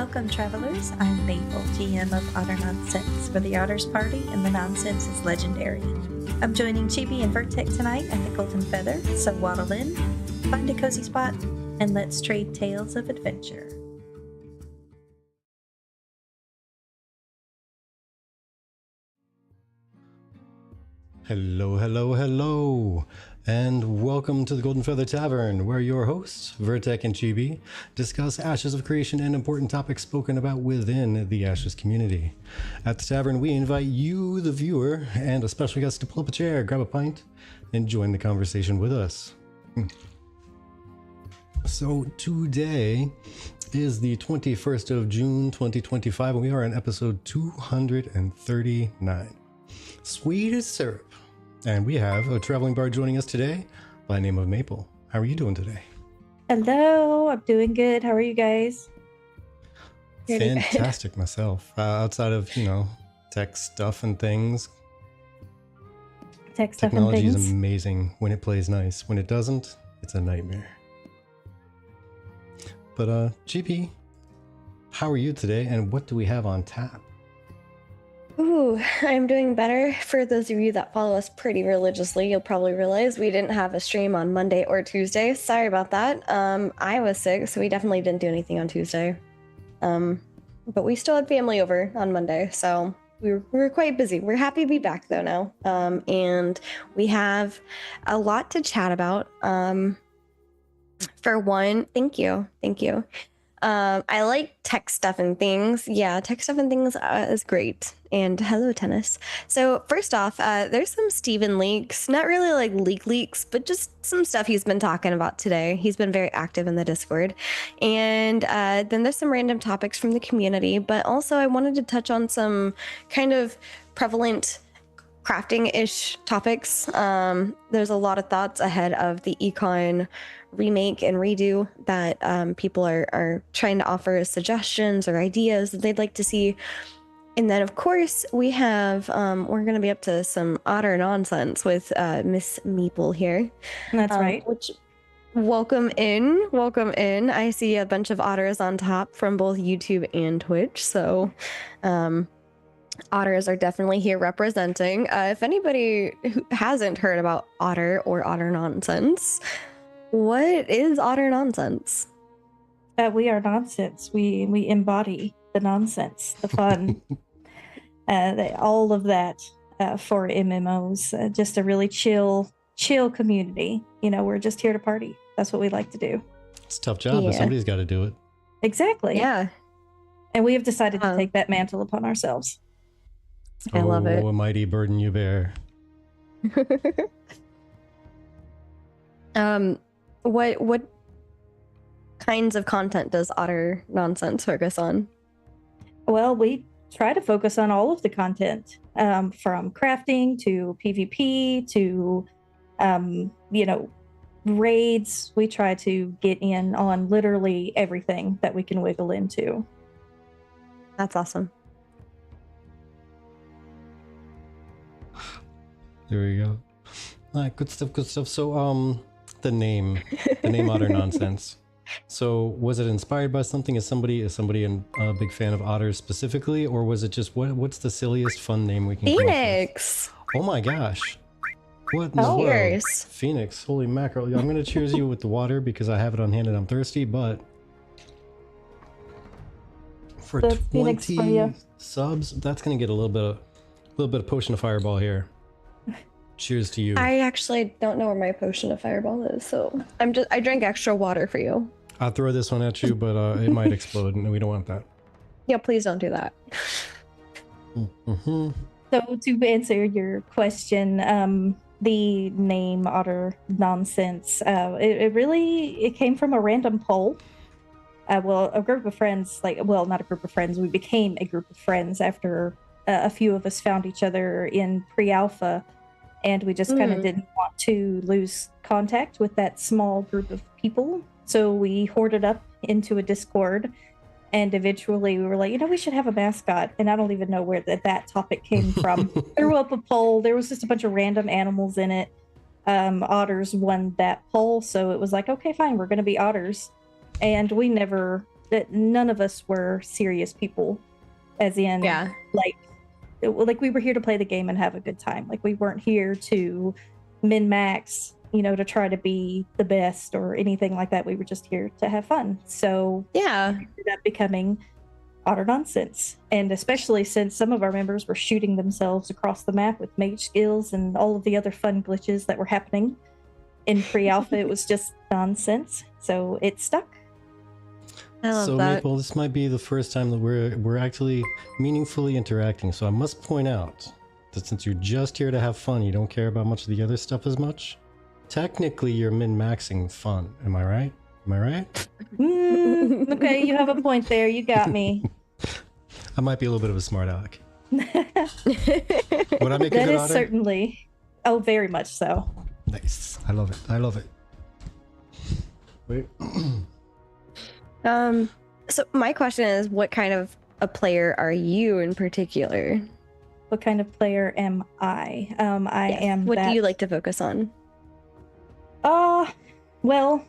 Welcome, travelers. I'm Maple, GM of Otter Nonsense, where the Otter's party and the nonsense is legendary. I'm joining Chibi and Vertex tonight at the Golden Feather, so waddle in, find a cozy spot, and let's trade tales of adventure. Hello, hello, hello, and welcome to the Golden Feather Tavern, where your hosts, Vertex and Chibi, discuss Ashes of Creation and important topics spoken about within the Ashes community. At the tavern, we invite you, the viewer, and a special guest to pull up a chair, grab a pint, and join the conversation with us. So today is the 21st of June, 2025, and we are on episode 239. Sweet as syrup. And we have a traveling bard joining us today by the name of Maple. How are you doing today? Hello, I'm doing good. How are you guys? Fantastic myself. Outside of, tech stuff and things. Technology is amazing when it plays nice. When it doesn't, it's a nightmare. But GP, how are you today and what do we have on tap? Ooh, I'm doing better. For those of you that follow us pretty religiously, you'll probably realize we didn't have a stream on Monday or Tuesday. Sorry about that. I was sick, so we definitely didn't do anything on Tuesday. But we still had family over on Monday, so we were quite busy. We're happy to be back though now. And we have a lot to chat about. For one, thank you. I like tech stuff and things. Yeah, tech stuff and things is great. And hello, Tennis. So first off, there's some Steven leaks, not really like leaks, but just some stuff he's been talking about today. He's been very active in the Discord. And then there's some random topics from the community, but also I wanted to touch on some kind of prevalent crafting-ish topics. There's a lot of thoughts ahead of the Econ remake and redo that people are trying to offer as suggestions or ideas that they'd like to see. And then of course we have we're going to be up to some Otter nonsense with Miss Meeple here. That's right. Which welcome in. I see a bunch of otters on top from both YouTube and Twitch, so otters are definitely here representing. If anybody who hasn't heard about Otter or Otter nonsense, what is Otter nonsense? We are nonsense. We embody the nonsense, the fun, all of that for MMOs. Just a really chill community. We're just here to party. That's what we like to do. It's a tough job, but somebody's got to do it. Exactly. Yeah. And we have decided to take that mantle upon ourselves. I love it. Oh, a mighty burden you bear. What kinds of content does Otter Nonsense focus on? Well, we try to focus on all of the content, from crafting to PvP to, raids. We try to get in on literally everything that we can wiggle into. That's awesome. There we go. All right, good stuff. So, the name Otter Nonsense. So, was it inspired by something? Is somebody a big fan of otters specifically, or was it just what's the silliest fun name we can? Phoenix. Oh my gosh! What in the world? Cheers. Phoenix. Holy mackerel! I'm gonna cheers you with the water because I have it on hand and I'm thirsty. But for 20 subs, that's gonna get a little bit of potion of fireball here. Cheers to you. I actually don't know where my potion of fireball is, so I drank extra water for you. I'll throw this one at you, but it might explode, and we don't want that. Yeah, please don't do that. Mm-hmm. So to answer your question, the name Otter Nonsense, it came from a random poll. A group of friends, not a group of friends, we became a group of friends after a few of us found each other in pre-alpha. And we just kind of didn't want to lose contact with that small group of people. So we hoarded up into a Discord. And eventually we were like, we should have a mascot. And I don't even know where that topic came from. Threw up a poll. There was just a bunch of random animals in it. Otters won that poll. So it was like, okay, fine, we're going to be otters. And we never that none of us were serious people, as in like we were here to play the game and have a good time. Like we weren't here to min-max, to try to be the best or anything like that. We were just here to have fun. So yeah, it ended up becoming utter nonsense. And especially since some of our members were shooting themselves across the map with mage skills and all of the other fun glitches that were happening in pre-alpha, it was just nonsense. So it stuck. I love so that. Maple, this might be the first time that we're actually meaningfully interacting. So I must point out that since you're just here to have fun, you don't care about much of the other stuff as much. Technically, you're min-maxing fun. Am I right? Am I right? Okay, you have a point there. You got me. I might be a little bit of a smart aleck. Would I make a that good is otter? certainly. Oh, very much so. Nice. I love it. I love it. Wait. So my question is, what kind of a player are you in particular? What kind of player am I? I am. What do you like to focus on? Well,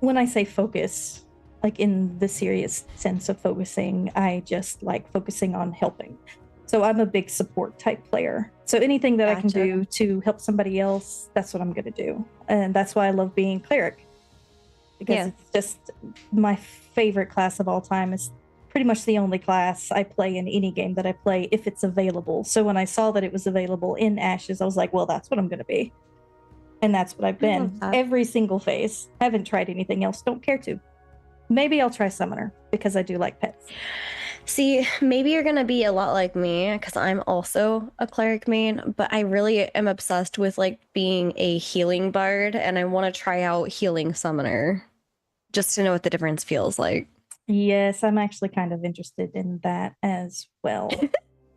when I say focus, like in the serious sense of focusing, I just like focusing on helping. So I'm a big support type player. So anything that I can do to help somebody else, that's what I'm going to do. And that's why I love being cleric. Because it's just my favorite class of all time. Is pretty much the only class I play in any game that I play if it's available. So when I saw that it was available in Ashes, I was like, well, that's what I'm going to be. And that's what I've been every single phase. Haven't tried anything else. Don't care to. Maybe I'll try Summoner because I do like pets. See, maybe you're going to be a lot like me because I'm also a cleric main, but I really am obsessed with like being a healing bard, and I want to try out healing summoner just to know what the difference feels like. Yes, I'm actually kind of interested in that as well.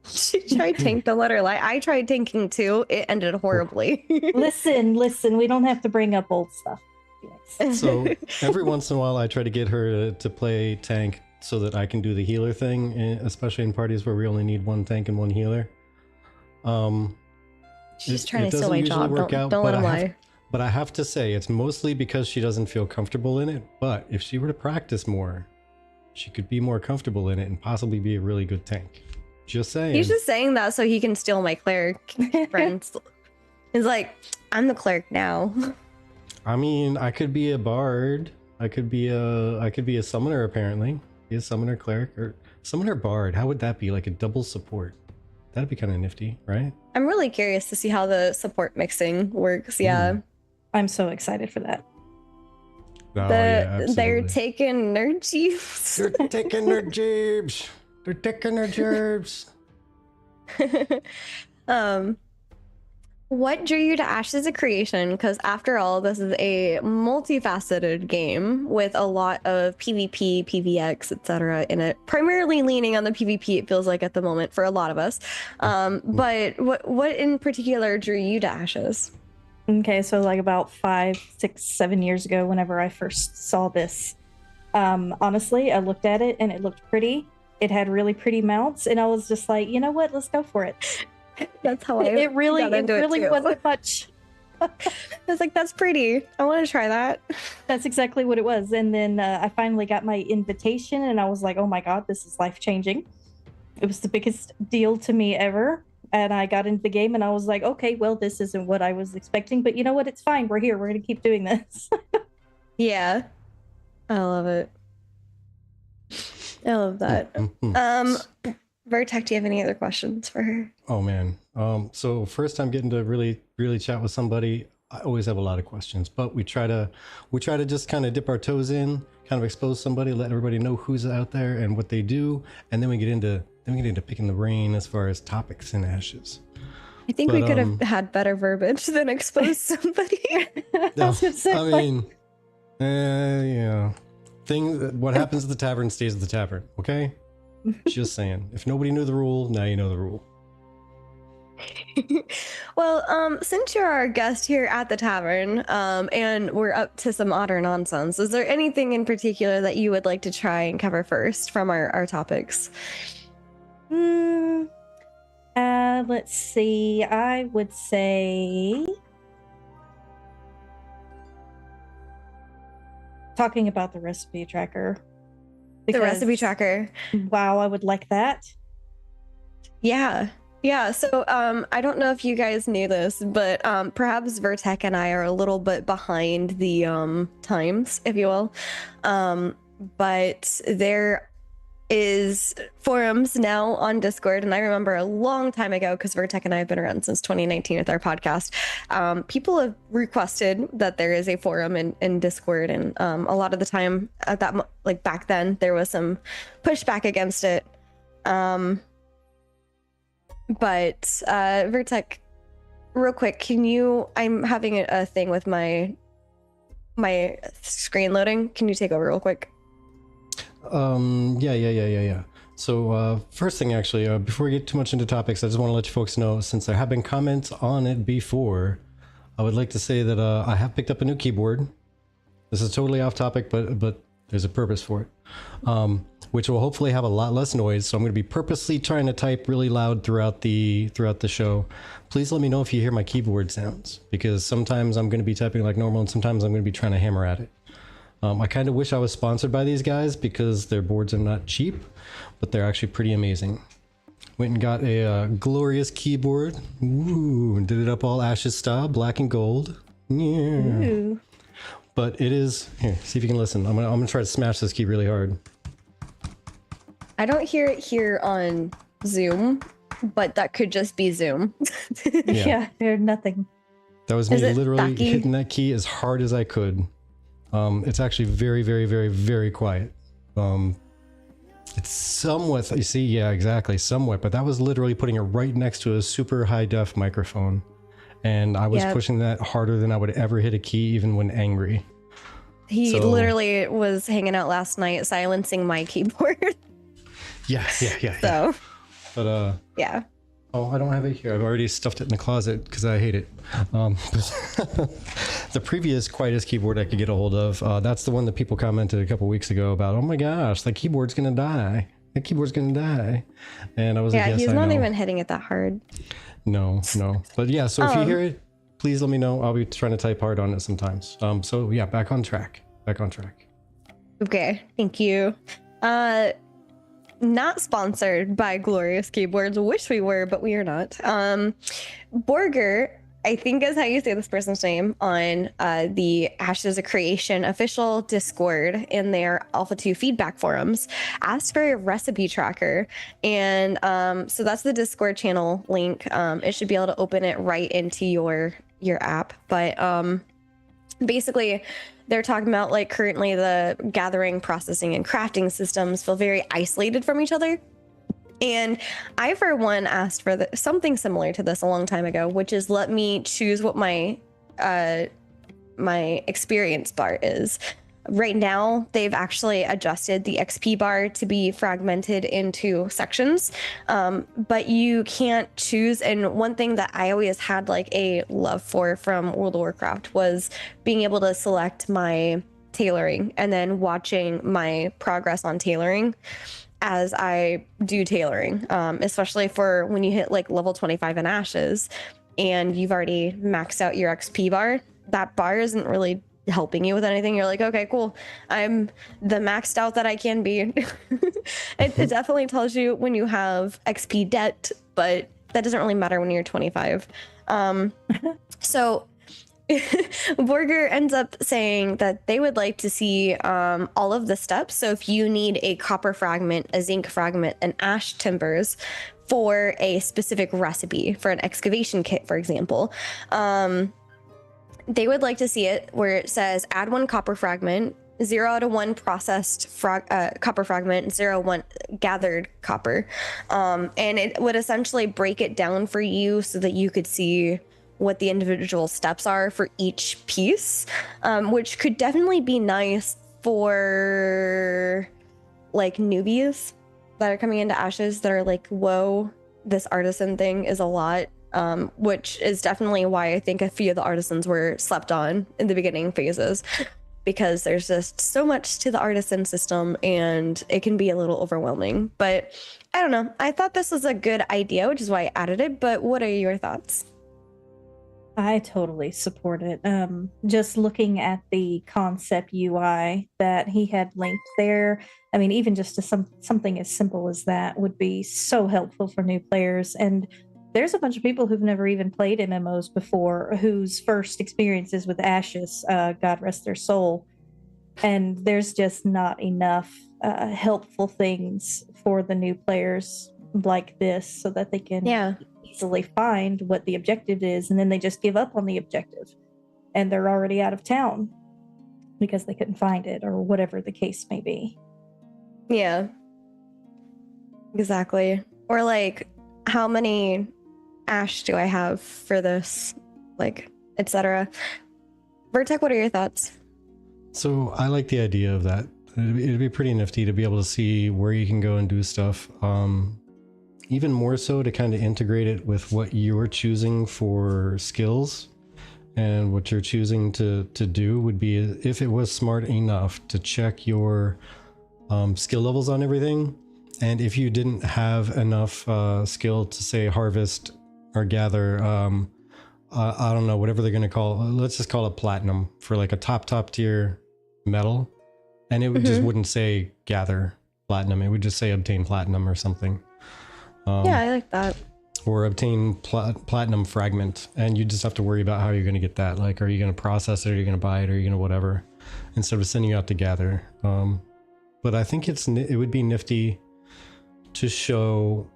She tried tank, don't let her lie. I tried tanking too. It ended horribly. Listen, we don't have to bring up old stuff. So every once in a while I try to get her to play tank so that I can do the healer thing, especially in parties where we only need one tank and one healer. She's trying to steal my job. Don't let him lie. But I have to say, it's mostly because she doesn't feel comfortable in it. But if she were to practice more, she could be more comfortable in it and possibly be a really good tank. Just saying. He's just saying that so he can steal my cleric friends. He's like, I'm the cleric now. I mean, I could be a bard. I could be a summoner apparently. Be a summoner cleric or summoner bard. How would that be? Like a double support? That'd be kind of nifty, right? I'm really curious to see how the support mixing works. Yeah. I'm so excited for that. Oh, they're taking nerd jeeps. They're taking their jeeps. They're taking their jeeps. What drew you to Ashes of Creation? Because after all, this is a multifaceted game with a lot of PvP, PvX, etc. in it. Primarily leaning on the PvP, it feels like at the moment for a lot of us. But what in particular drew you to Ashes? Okay, so like about 5, 6, 7 years ago, whenever I first saw this, honestly, I looked at it and it looked pretty. It had really pretty mounts, and I was just like, you know what? Let's go for it. That's how it really wasn't much. I was like, that's pretty. I want to try that. That's exactly what it was. And then I finally got my invitation, and I was like, oh my God, this is life-changing. It was the biggest deal to me ever. And I got into the game and I was like, okay, well, this isn't what I was expecting, but you know what? It's fine. We're here. We're going to keep doing this. Yeah. I love it. I love that. Vertec, do you have any other questions for her? Oh man. So first time getting to really chat with somebody, I always have a lot of questions, but we try to just kind of dip our toes in, kind of expose somebody, let everybody know who's out there and what they do, and then we get into picking the brain as far as topics in Ashes. I think we could have had better verbiage than expose somebody. No, I mean, yeah. What happens at the tavern stays at the tavern, okay? Just saying. If nobody knew the rule, now you know the rule. Well, since you're our guest here at the tavern, and we're up to some otter nonsense, is there anything in particular that you would like to try and cover first from our topics? Let's see. I would say talking about the recipe tracker. The recipe tracker. Wow, I would like that. Yeah. Yeah. So I don't know if you guys knew this, but perhaps Vertek and I are a little bit behind the times, if you will. But there is forums now on Discord, and I remember a long time ago, because Vertek and I have been around since 2019 with our podcast, people have requested that there is a forum in Discord, and a lot of the time at that, like back then, there was some pushback against it. But Vertek, real quick, I'm having a thing with my screen loading. Can you take over real quick? Yeah. So first thing, actually, before we get too much into topics, I just want to let you folks know, since there have been comments on it before, I would like to say that I have picked up a new keyboard. This is totally off topic, but there's a purpose for it, which will hopefully have a lot less noise. So I'm going to be purposely trying to type really loud throughout the show. Please let me know if you hear my keyboard sounds, because sometimes I'm going to be typing like normal, and sometimes I'm going to be trying to hammer at it. I kind of wish I was sponsored by these guys, because their boards are not cheap, but they're actually pretty amazing. Went and got a glorious keyboard. Ooh, did it up all Ashes style, black and gold. Yeah. Ooh. But it is, here, see if you can listen. I'm gonna try to smash this key really hard. I don't hear it here on Zoom, but that could just be Zoom. Yeah, there's nothing. That was me literally hitting that key as hard as I could. It's actually very, very, very, very quiet. It's somewhat, you see, yeah, exactly, somewhat, but that was literally putting it right next to a super high def microphone. And I was pushing that harder than I would ever hit a key, even when angry. He literally was hanging out last night, silencing my keyboard. Yeah. So, but yeah. Oh, I don't have it here. I've already stuffed it in the closet because I hate it. The previous quietest keyboard I could get a hold of, that's the one that people commented a couple weeks ago about, oh my gosh, that keyboard's gonna die. That keyboard's gonna die. And I was like, yes, he's I not know. even hitting it that hard. No. But yeah, so if you hear it, please let me know. I'll be trying to type hard on it sometimes. So yeah, back on track. Okay, thank you. Not sponsored by Glorious Keyboards. Wish we were, but we are not. Borger, I think is how you say this person's name, on the Ashes of Creation official Discord in their Alpha 2 feedback forums, asked for a recipe tracker. And so that's the Discord channel link. It should be able to open it right into your app. But basically, they're talking about, like, currently the gathering, processing, and crafting systems feel very isolated from each other. And I, for one, asked for something similar to this a long time ago, which is let me choose what my experience bar is. Right now, they've actually adjusted the XP bar to be fragmented into sections, but you can't choose. And one thing that I always had like a love for from World of Warcraft was being able to select my tailoring and then watching my progress on tailoring as I do tailoring, especially for when you hit like level 25 in Ashes and you've already maxed out your XP bar. That bar isn't really helping you with anything. You're like, okay, cool, I'm the maxed out that I can be. It definitely tells you when you have XP debt, but that doesn't really matter when you're 25. So Borger ends up saying that they would like to see all of the steps. So if you need a copper fragment, a zinc fragment, and ash timbers for a specific recipe, for an excavation kit, for example, they would like to see it where it says add 1 copper fragment, 0 out of 1 processed copper fragment, 0 1 gathered copper. And it would essentially break it down for you so that you could see what the individual steps are for each piece, which could definitely be nice for like newbies that are coming into Ashes that are like, whoa, this artisan thing is a lot. Which is definitely why I think a few of the artisans were slept on in the beginning phases, because there's just so much to the artisan system and it can be a little overwhelming. But I don't know. I thought this was a good idea, which is why I added it. But what are your thoughts? I totally support it. Just looking at the concept UI that he had linked there, I mean, even just to something as simple as that would be so helpful for new players. And there's a bunch of people who've never even played MMOs before, whose first experiences with Ashes, God rest their soul, and there's just not enough helpful things for the new players like this so that they can easily find what the objective is, and then they just give up on the objective and they're already out of town because they couldn't find it or whatever the case may be. Yeah, exactly. Or like, how many ash do I have for this, like, etc. Vertec, what are your thoughts? So I like the idea of that. It'd be pretty nifty to be able to see where you can go and do stuff. Even more so to kind of integrate it with what you're choosing for skills, and what you're choosing to do would be, if it was smart enough to check your skill levels on everything, and if you didn't have enough skill to say harvest or gather, I don't know, whatever they're going to call, let's just call it platinum for like a top tier metal, and it would just wouldn't say gather platinum, it would just say obtain platinum or something. Yeah, I like that. Or obtain platinum fragment, and you just have to worry about how you're going to get that. Like, are you going to process it, or are you going to buy it, or are you going to whatever, instead of sending you out to gather. But I think it would be nifty to show,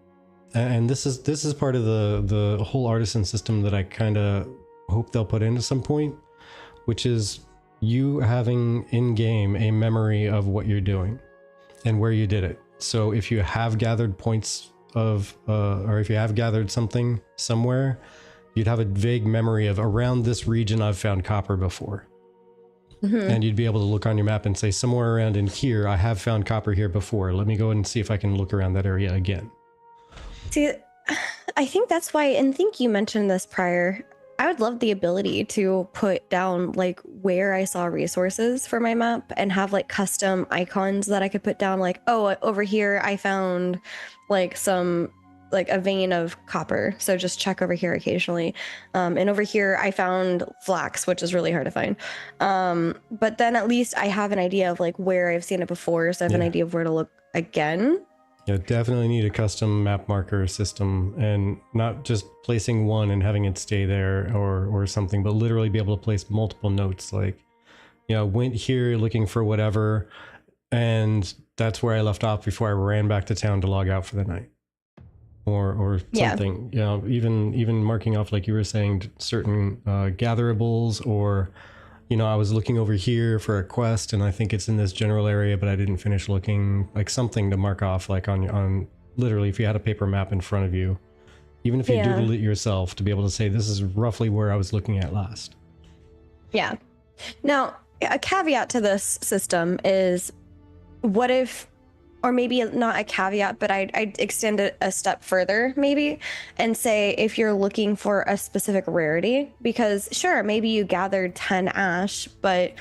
and this is part of the whole artisan system that I kind of hope they'll put in at some point, which is you having in game a memory of what you're doing and where you did it. So if you have gathered points of or if you have gathered something somewhere, you'd have a vague memory of, around this region I've found copper before. And you'd be able to look on your map and say, somewhere around in here I have found copper here before, let me go and see if I can look around that area again. See, I think that's why, and I think you mentioned this prior, I would love the ability to put down like where I saw resources for my map and have like custom icons that I could put down, like, oh, over here I found like a vein of copper, so just check over here occasionally, and over here I found flax, which is really hard to find, but then at least I have an idea of like where I've seen it before, so I have an idea of where to look again. Yeah, definitely need a custom map marker system, and not just placing one and having it stay there or something, but literally be able to place multiple notes, like, you know, went here looking for whatever, and that's where I left off before I ran back to town to log out for the night, or something. You know, even marking off, like you were saying, certain gatherables, or, you know, I was looking over here for a quest and I think it's in this general area, but I didn't finish looking, like something to mark off, like on literally, if you had a paper map in front of you, even if you doodled it yourself, to be able to say, this is roughly where I was looking at last. Yeah. Now, a caveat to this system is, what if, or maybe not a caveat, but I'd extend it a step further maybe and say, if you're looking for a specific rarity, because sure, maybe you gathered 10 ash, but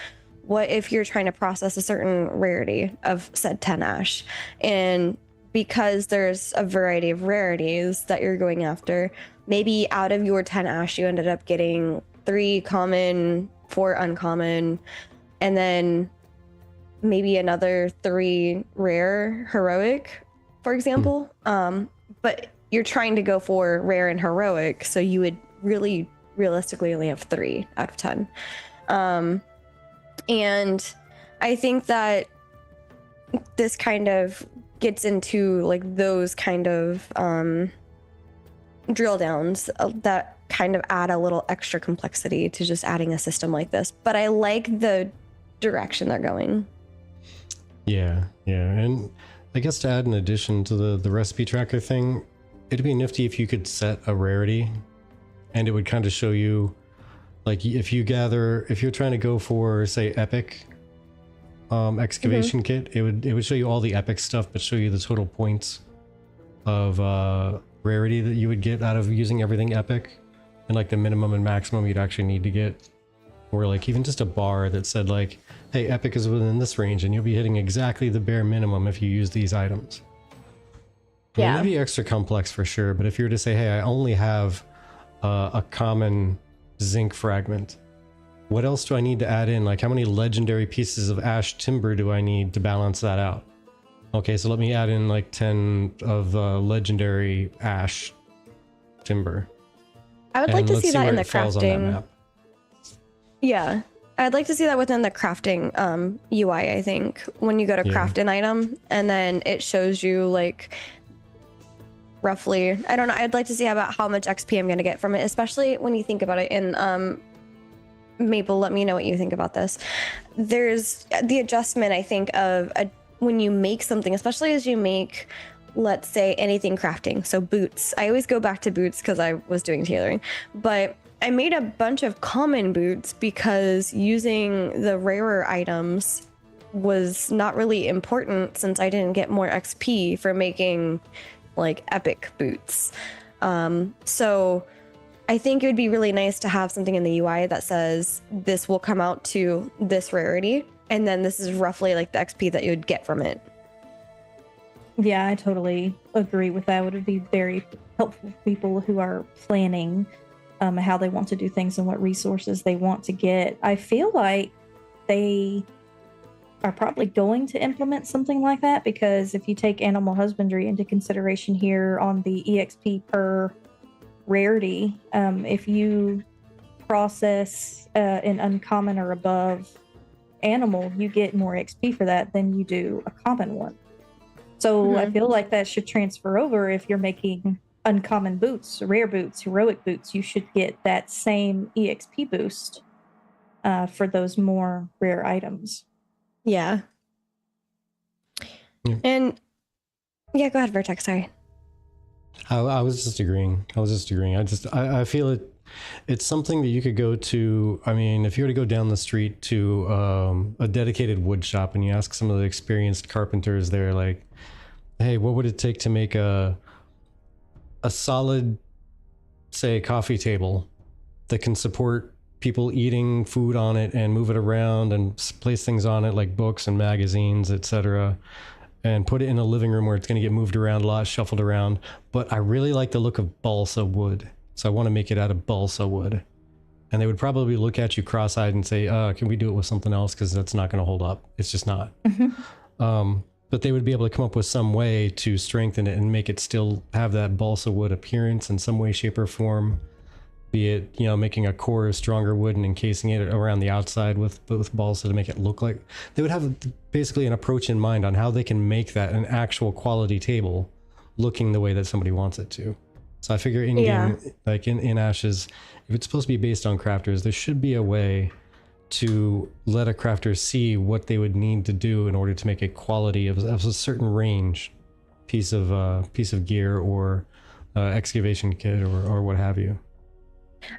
what if you're trying to process a certain rarity of said 10 ash? And because there's a variety of rarities that you're going after, maybe out of your 10 ash, you ended up getting 3 common, 4 uncommon, and then maybe another 3 rare heroic, for example. But you're trying to go for rare and heroic, so you would really realistically only have 3 out of 10. And I think that this kind of gets into like those kind of drill downs that kind of add a little extra complexity to just adding a system like this. But I like the direction they're going. Yeah, and I guess to add an addition to the recipe tracker thing, it'd be nifty if you could set a rarity, and it would kind of show you, like, if you're trying to go for, say, epic excavation kit, it would show you all the epic stuff, but show you the total points of rarity that you would get out of using everything epic, and like the minimum and maximum you'd actually need to get. Or like even just a bar that said, like, hey, epic is within this range and you'll be hitting exactly the bare minimum if you use these items. Yeah, it'd be extra complex for sure, but if you were to say, hey, I only have a common zinc fragment. What else do I need to add in? Like, how many legendary pieces of ash timber do I need to balance that out? Okay, so let me add in like 10 of legendary ash timber. I would like to see that in the crafting. Yeah, I'd like to see that within the crafting UI. I think when you go to craft an item and then it shows you like roughly, I don't know, I'd like to see about how much XP I'm going to get from it, especially when you think about it in Maple. Let me know what you think about this. There's the adjustment, I think, of when you make something, especially as you make, let's say, anything crafting. So boots. I always go back to boots because I was doing tailoring, but I made a bunch of common boots because using the rarer items was not really important since I didn't get more XP for making like epic boots. So I think it would be really nice to have something in the UI that says this will come out to this rarity, and then this is roughly like the XP that you would get from it. Yeah, I totally agree with that. It would be very helpful for people who are planning how they want to do things and what resources they want to get. I feel like they are probably going to implement something like that, because if you take animal husbandry into consideration here on the EXP per rarity, if you process an uncommon or above animal, you get more XP for that than you do a common one. So I feel like that should transfer over. If you're making uncommon boots, rare boots, heroic boots, you should get that same EXP boost for those more rare items. Yeah. And yeah, go ahead, Vertex. Sorry. I was just agreeing. I feel it's something that you could go to. I mean, if you were to go down the street to a dedicated wood shop and you ask some of the experienced carpenters there, like, hey, what would it take to make a solid, say, coffee table that can support people eating food on it and move it around and place things on it like books and magazines, etc., and put it in a living room where it's going to get moved around a lot, shuffled around. But I really like the look of balsa wood, so I want to make it out of balsa wood. And they would probably look at you cross-eyed and say, can we do it with something else, because that's not going to hold up. It's just not. But they would be able to come up with some way to strengthen it and make it still have that balsa wood appearance in some way, shape, or form. Be it, making a core of stronger wood and encasing it around the outside with balsa to make it look like. They would have basically an approach in mind on how they can make that an actual quality table looking the way that somebody wants it to. So I figure in-game, like in Ashes, if it's supposed to be based on crafters, there should be a way to let a crafter see what they would need to do in order to make a quality of a certain range piece of gear or excavation kit or what have you.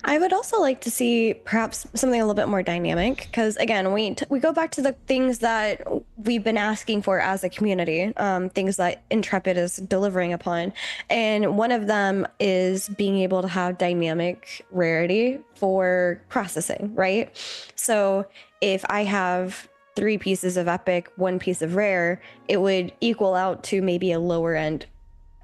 I would also like to see perhaps something a little bit more dynamic, because again, we go back to the things that we've been asking for as a community, things that Intrepid is delivering upon, and one of them is being able to have dynamic rarity for processing, right? So if I have 3 pieces of epic, 1 piece of rare, it would equal out to maybe a lower end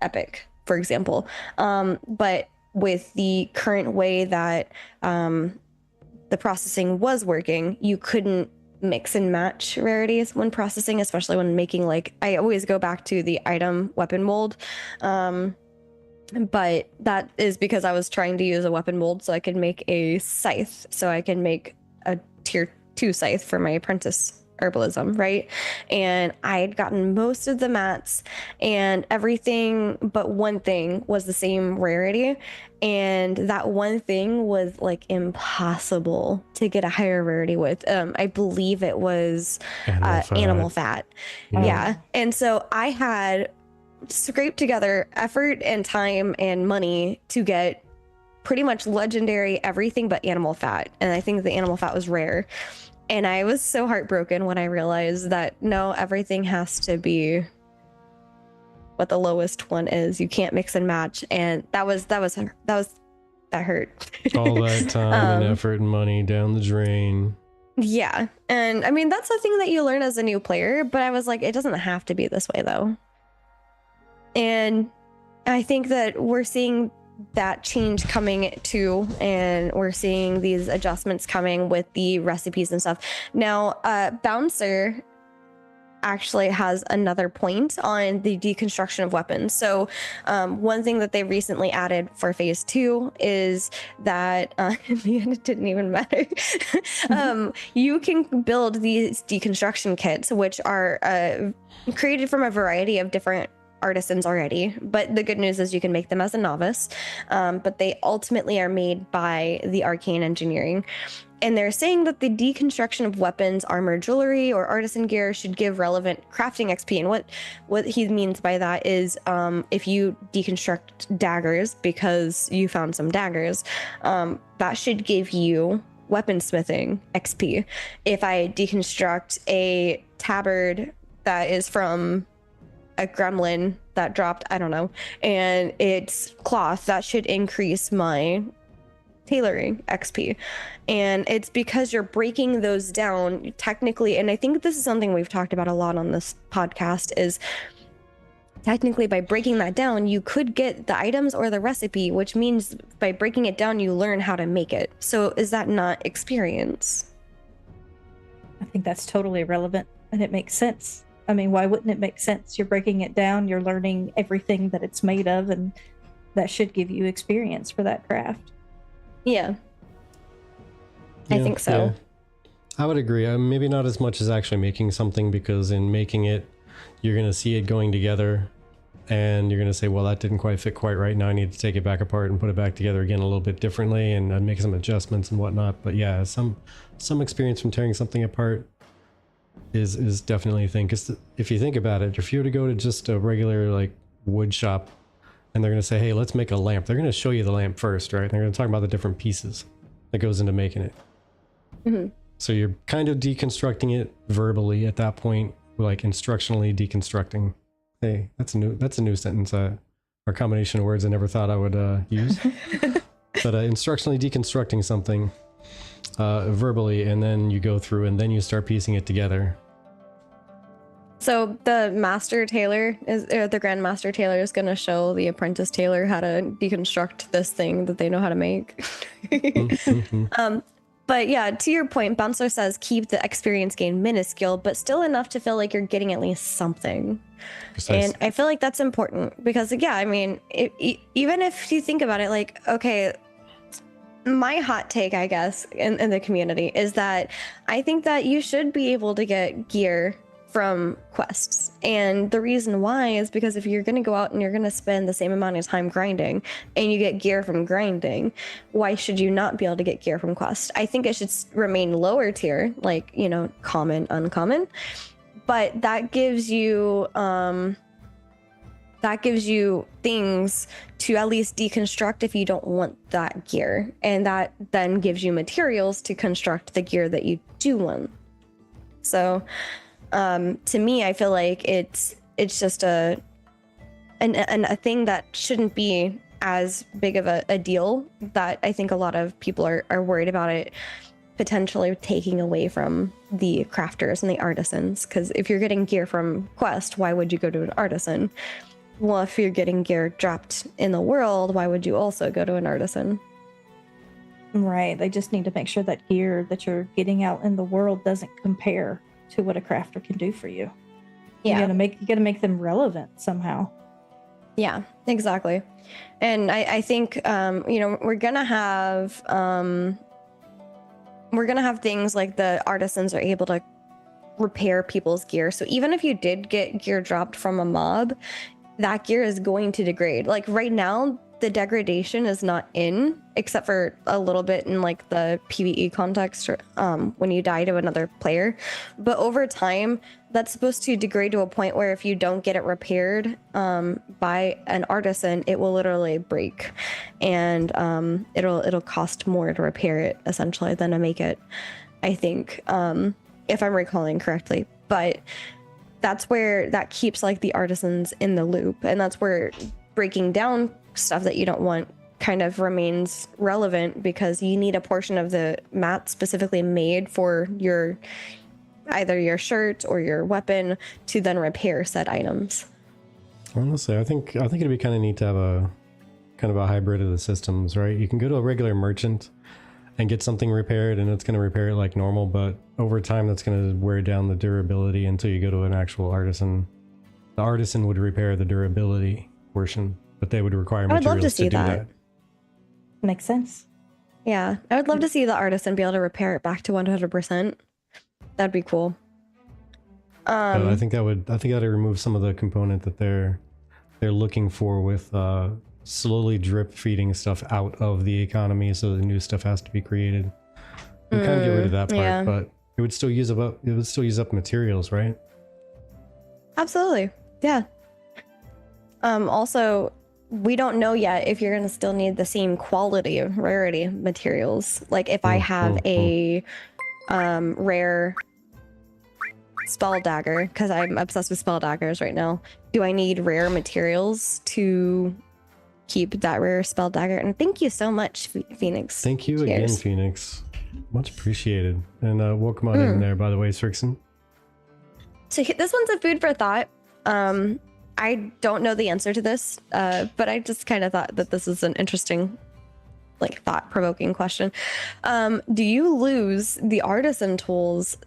epic, for example. But with the current way that the processing was working, you couldn't mix and match rarities when processing, especially when making, like, I always go back to the item weapon mold, but that is because I was trying to use a weapon mold so I could make a scythe, so I can make a tier 2 scythe for my apprentice herbalism, right? And I had gotten most of the mats, and everything but one thing was the same rarity, and that one thing was like impossible to get a higher rarity with. I believe it was animal fat. Yeah. And so I had scraped together effort and time and money to get pretty much legendary everything but animal fat, and I think the animal fat was rare. And I was so heartbroken when I realized that no, everything has to be what the lowest one is. You can't mix and match, and that hurt. All that time and effort and money down the drain. Yeah, and I mean that's the thing that you learn as a new player. But I was like, it doesn't have to be this way though. And I think that we're seeing that change coming too, and we're seeing these adjustments coming with the recipes and stuff. Now, Bouncer actually has another point on the deconstruction of weapons. So one thing that they recently added for phase 2 is that in the end it didn't even matter. You can build these deconstruction kits, which are created from a variety of different artisans already, but the good news is you can make them as a novice, but they ultimately are made by the arcane engineering. And they're saying that the deconstruction of weapons, armor, jewelry, or artisan gear should give relevant crafting XP. And what he means by that is if you deconstruct daggers because you found some daggers, that should give you weaponsmithing XP. If I deconstruct a tabard that is from a gremlin that dropped, I don't know, and it's cloth, that should increase my tailoring XP. And it's because you're breaking those down technically, and I think this is something we've talked about a lot on this podcast, is technically by breaking that down you could get the items or the recipe, which means by breaking it down you learn how to make it. So is that not experience? I think that's totally relevant, and it makes sense. I mean, why wouldn't it make sense? You're breaking it down, you're learning everything that it's made of, and that should give you experience for that craft. Yeah, I think so. Yeah. I would agree. Maybe not as much as actually making something, because in making it, you're going to see it going together and you're going to say, well, that didn't quite fit quite right. Now I need to take it back apart and put it back together again a little bit differently and make some adjustments and whatnot. But yeah, some experience from tearing something apart is definitely a thing. Because if you think about it, if you were to go to just a regular like wood shop, and they're going to say, hey, let's make a lamp, they're going to show you the lamp first, right? They're going to talk about the different pieces that goes into making it. Mm-hmm. So you're kind of deconstructing it verbally at that point, like instructionally deconstructing. Hey, that's a new sentence, or combination of words I never thought I would use. But instructionally deconstructing something verbally, and then you go through and then you start piecing it together. So the master tailor the grandmaster tailor is going to show the apprentice tailor how to deconstruct this thing that they know how to make. Mm-hmm. But yeah, to your point, Bouncer says keep the experience gain minuscule, but still enough to feel like you're getting at least something. Precise. And I feel like that's important because, yeah, I mean, even if you think about it, like, okay, my hot take, I guess, in the community is that I think that you should be able to get gear from quests. And the reason why is because if you're going to go out and you're going to spend the same amount of time grinding and you get gear from grinding, why should you not be able to get gear from quests? I think it should remain lower tier, like, you know, common, uncommon, but that gives you things to at least deconstruct if you don't want that gear, and that then gives you materials to construct the gear that you do want. So to me, I feel like it's just a thing that shouldn't be as big of a deal, that I think a lot of people are worried about it potentially taking away from the crafters and the artisans. Because if you're getting gear from quest, why would you go to an artisan? Well, if you're getting gear dropped in the world, why would you also go to an artisan? Right. They just need to make sure that gear that you're getting out in the world doesn't compare to what a crafter can do for you. Yeah. You gotta make them relevant somehow. Yeah, exactly. And I think we're gonna have things like the artisans are able to repair people's gear. So even if you did get gear dropped from a mob, that gear is going to degrade. Like right now, the degradation is not in, except for a little bit in like the PvE context, when you die to another player. But over time, that's supposed to degrade to a point where if you don't get it repaired by an artisan, it will literally break, and it'll cost more to repair it essentially than to make it, I think, if I'm recalling correctly. But that's where that keeps like the artisans in the loop, and that's where breaking down stuff that you don't want kind of remains relevant, because you need a portion of the mat specifically made for your either your shirt or your weapon to then repair said items. Honestly, I think it'd be kind of neat to have a kind of a hybrid of the systems, right? You can go to a regular merchant and get something repaired, and it's going to repair it like normal, but over time that's going to wear down the durability until you go to an actual artisan. The artisan would repair the durability portion, but they would require materials I would love to see do that. Makes sense. Yeah, I would love to see the artisan be able to repair it back to 100%. That'd be cool. But I think that'd remove some of the component that they're looking for with slowly drip feeding stuff out of the economy, so the new stuff has to be created. We kind of get rid of that part, yeah. but it would still use up materials, right? Absolutely. Yeah. Also, we don't know yet if you're going to still need the same quality of rarity materials. Like if I have a rare spell dagger, because I'm obsessed with spell daggers right now, do I need rare materials to keep that rare spell dagger? And thank you so much, Phoenix. Thank you again, Phoenix. Much appreciated. And welcome on in there, by the way, Strixon. So this one's a food for thought. I don't know the answer to this, but I just kind of thought that this is an interesting, like, thought-provoking question. Do you lose the artisan tools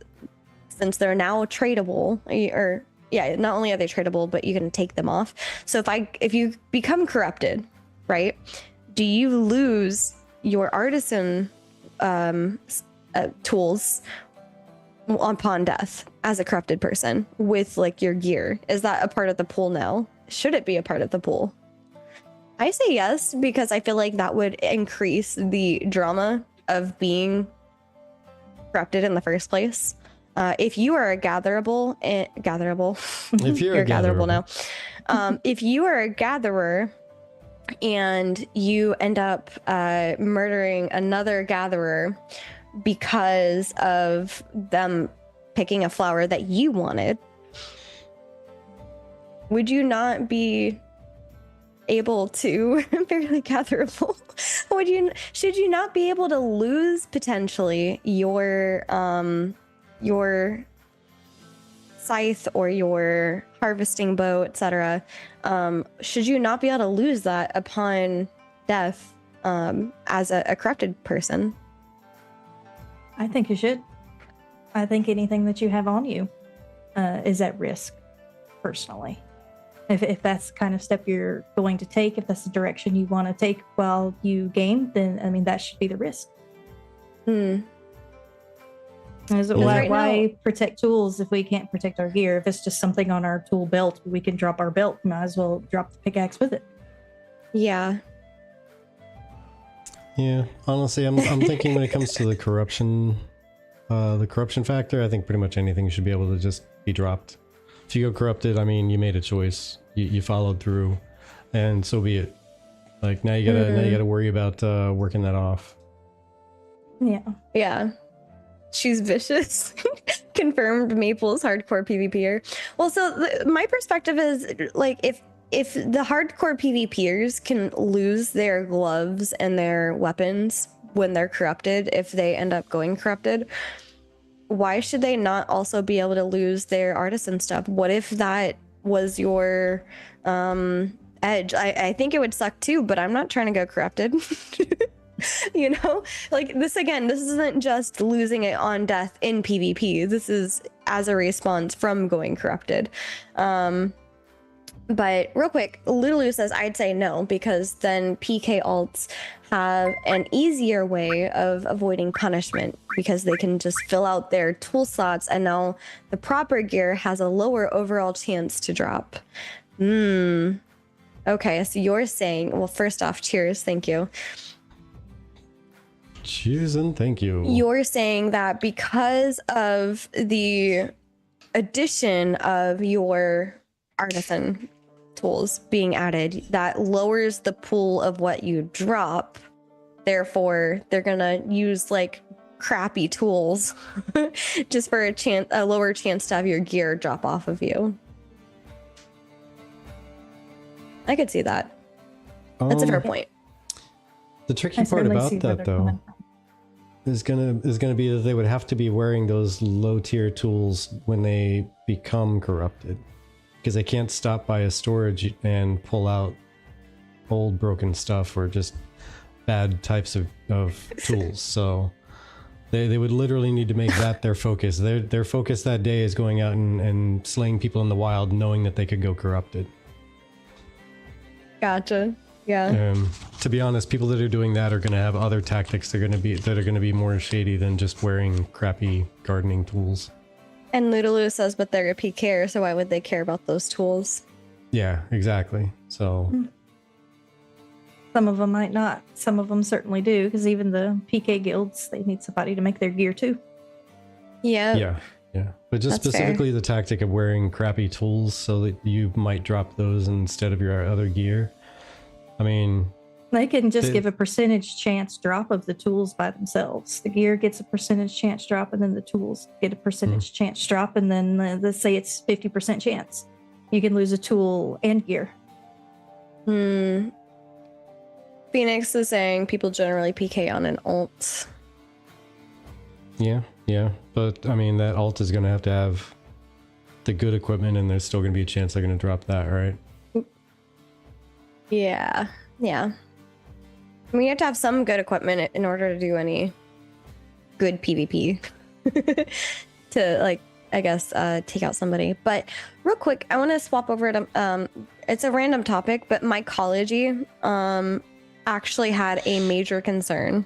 since they're now tradable? Or yeah, not only are they tradable, but you can take them off. So if you become corrupted, right? Do you lose your artisan tools upon death as a corrupted person with like your gear? Is that a part of the pool now? Should it be a part of the pool? I say yes, because I feel like that would increase the drama of being corrupted in the first place. If you are a gatherable, if you're gatherable now, if you are a gatherer and you end up murdering another gatherer because of them picking a flower that you wanted, would you not be able to fairly gatherable? Should you not be able to lose potentially your scythe or your harvesting bow, etc.? Should you not be able to lose that upon death as a corrupted person? I think you should. I think anything that you have on you is at risk, personally. If that's the kind of step you're going to take, if that's the direction you want to take while you game, then, I mean, that should be the risk. Why protect tools if we can't protect our gear? If it's just something on our tool belt, we can drop our belt. Might as well drop the pickaxe with it. Yeah. Yeah, honestly, I'm thinking when it comes to the corruption factor, I think pretty much anything should be able to just be dropped. If you go corrupted, I mean, you made a choice, you followed through, and so be it. Like now you gotta worry about working that off. Yeah. She's vicious. Confirmed. Maple's hardcore PvPer. Well, so my perspective is like if the hardcore PvPers can lose their gloves and their weapons when they're corrupted, if they end up going corrupted, why should they not also be able to lose their artisan stuff? What if that was your edge? I think it would suck too, but I'm not trying to go corrupted. You know, like this isn't just losing it on death in PvP. This is as a response from going corrupted. But real quick, Lulu says I'd say no, because then PK alts have an easier way of avoiding punishment because they can just fill out their tool slots, and now the proper gear has a lower overall chance to drop. Okay, so you're saying, well, first off, cheers, thank you. Cheers and thank you. You're saying that because of the addition of your artisan tools being added, that lowers the pool of what you drop. Therefore, they're gonna use like crappy tools just for a lower chance to have your gear drop off of you. I could see that. That's a fair point. The tricky part about that, though, is gonna be that they would have to be wearing those low tier tools when they become corrupted, because they can't stop by a storage and pull out old broken stuff or just bad types of tools. So they would literally need to make that their focus. Their focus that day is going out and slaying people in the wild, knowing that they could go corrupted. Gotcha. Yeah. To be honest, people that are doing that are going to have other tactics that are going to be more shady than just wearing crappy gardening tools. And Ludaloo says, but they're a PKer, so why would they care about those tools? Yeah, exactly. So some of them might not. Some of them certainly do, because even the PK guilds, they need somebody to make their gear too. Yeah. Yeah. But just That's specifically the tactic of wearing crappy tools so that you might drop those instead of your other gear. I mean, they can just give a percentage chance drop of the tools by themselves. The gear gets a percentage chance drop, and then the tools get a percentage chance drop, and then let's say it's 50% chance. You can lose a tool and gear. Phoenix is saying people generally PK on an alt. Yeah. But I mean, that alt is going to have the good equipment, and there's still going to be a chance they're going to drop that, right? Yeah. I mean, you have to have some good equipment in order to do any good PvP. To, like, I guess, take out somebody. But real quick, I want to swap over to, it's a random topic, but mycology actually had a major concern.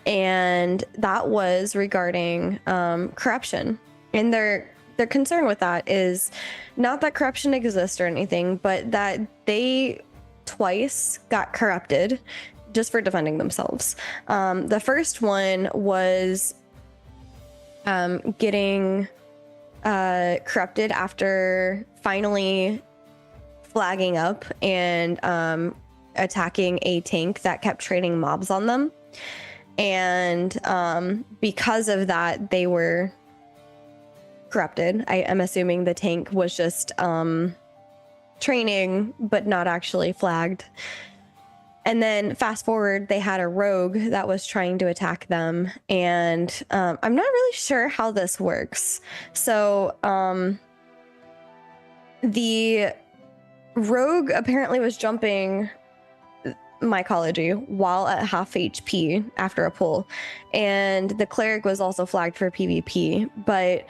And that was regarding corruption. And their concern with that is not that corruption exists or anything, but that they twice got corrupted just for defending themselves. The first one was getting corrupted after finally flagging up and attacking a tank that kept trading mobs on them. And because of that, they were corrupted. I am assuming the tank was just training, but not actually flagged. And then fast forward, they had a rogue that was trying to attack them. And I'm not really sure how this works. So the rogue apparently was jumping mycology while at half HP after a pull. And the cleric was also flagged for PvP. But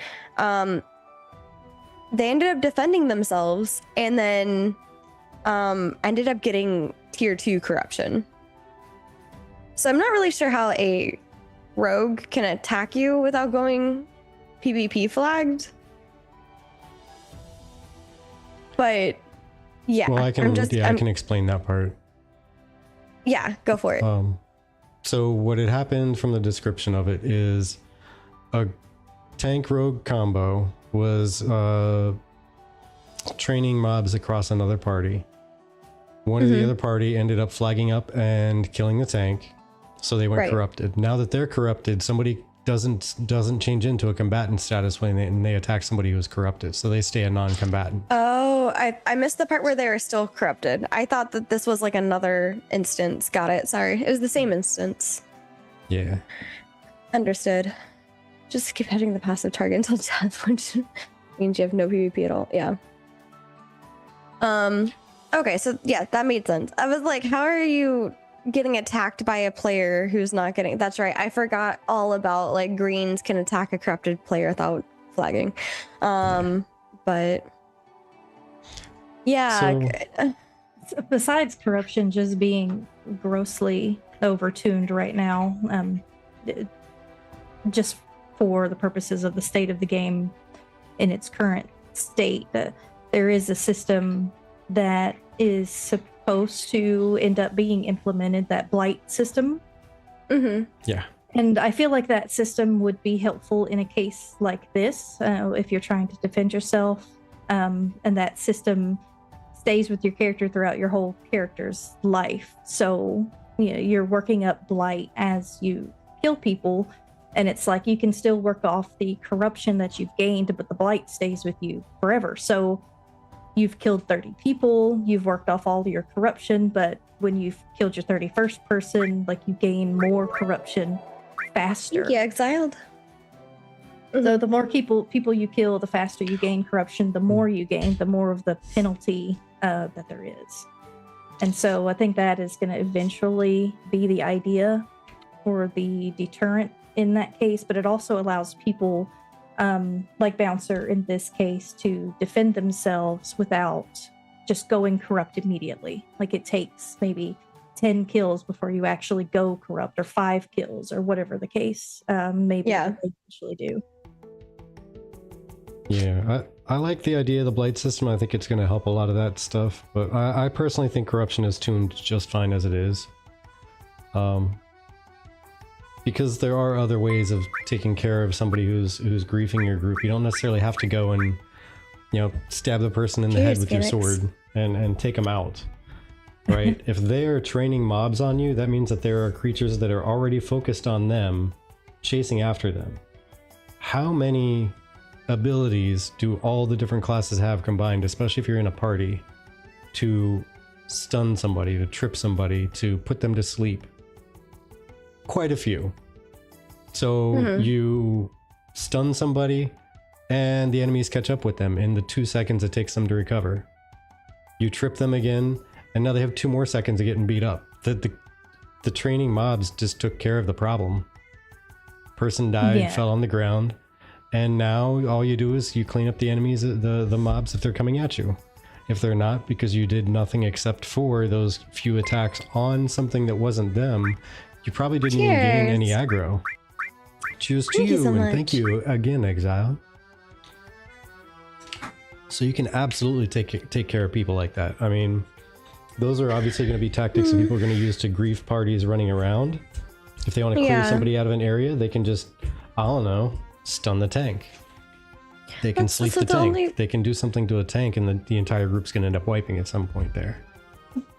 they ended up defending themselves and then ended up getting tier 2 corruption. So I'm not really sure how a rogue can attack you without going PvP flagged. But yeah, well, I can explain that part. Yeah, go for it. So what had happened from the description of it is a tank rogue combo was training mobs across another party. One of the other party ended up flagging up and killing the tank, so they went corrupted. Now that they're corrupted, somebody doesn't change into a combatant status when they attack somebody who's corrupted, so they stay a non-combatant. Oh, I missed the part where they were still corrupted. I thought that this was like another instance. Got it. Sorry, it was the same instance. Yeah. Understood. Just keep hitting the passive target until death, which means you have no PvP at all. Yeah. Okay, so yeah, that made sense. I was like, how are you getting attacked by a player who's not getting... That's right, I forgot all about like greens can attack a corrupted player without flagging. But yeah. So, besides corruption just being grossly overtuned right now, just for the purposes of the state of the game in its current state, there is a system that is supposed to end up being implemented, that blight system. Yeah. And I feel like that system would be helpful in a case like this, if you're trying to defend yourself, and that system stays with your character throughout your whole character's life. So, you know, you're working up blight as you kill people, and it's like you can still work off the corruption that you've gained, but the blight stays with you forever. So you've killed 30 people, you've worked off all your corruption, but when you've killed your 31st person, like, you gain more corruption faster. Yeah, exiled. So the more people you kill, the faster you gain corruption. The more you gain, the more of the penalty that there is. And so I think that is going to eventually be the idea or the deterrent in that case. But it also allows people, like Bouncer in this case, to defend themselves without just going corrupt immediately. Like it takes maybe 10 kills before you actually go corrupt, or 5 kills, or whatever the case maybe they usually do. Yeah, I like the idea of the blight system. I think it's going to help a lot of that stuff, but I personally think corruption is tuned just fine as it is. Because there are other ways of taking care of somebody who's griefing your group. You don't necessarily have to go and, stab the person in the head with your sword and take them out. Right? If they are training mobs on you, that means that there are creatures that are already focused on them, chasing after them. How many abilities do all the different classes have combined, especially if you're in a party, to stun somebody, to trip somebody, to put them to sleep? Quite a few. So you stun somebody and the enemies catch up with them in the 2 seconds it takes them to recover. You trip them again and now they have 2 more seconds of getting beat up. The training mobs just took care of the problem. Person died, fell on the ground, and now all you do is you clean up the enemies, the mobs if they're coming at you. If they're not, because you did nothing except for those few attacks on something that wasn't them, you probably didn't even gain any aggro. Cheers to you, and thank you again, Exile. So you can absolutely take care of people like that. I mean, those are obviously going to be tactics that people are going to use to grief parties running around. If they want to clear somebody out of an area, they can just, I don't know, stun the tank. They can sleep the tank. They can do something to a tank, and the entire group's going to end up wiping at some point there.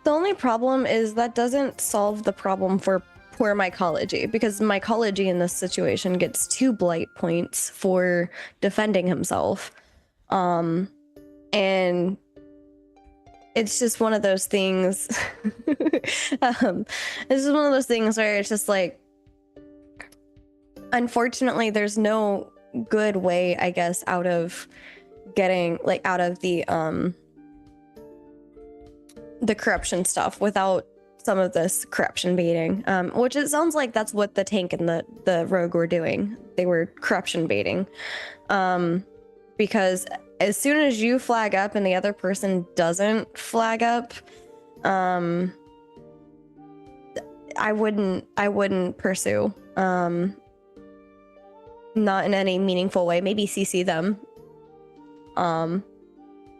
The only problem is that doesn't solve the problem for poor mycology, because mycology in this situation gets 2 blight points for defending himself. And it's just one of those things. It's just one of those things where it's just like, unfortunately, there's no good way, I guess, out of getting out of the corruption stuff without some of this corruption baiting, which it sounds like that's what the tank and the rogue were doing. They were corruption baiting, because as soon as you flag up and the other person doesn't flag up, I wouldn't pursue, not in any meaningful way. Maybe CC them,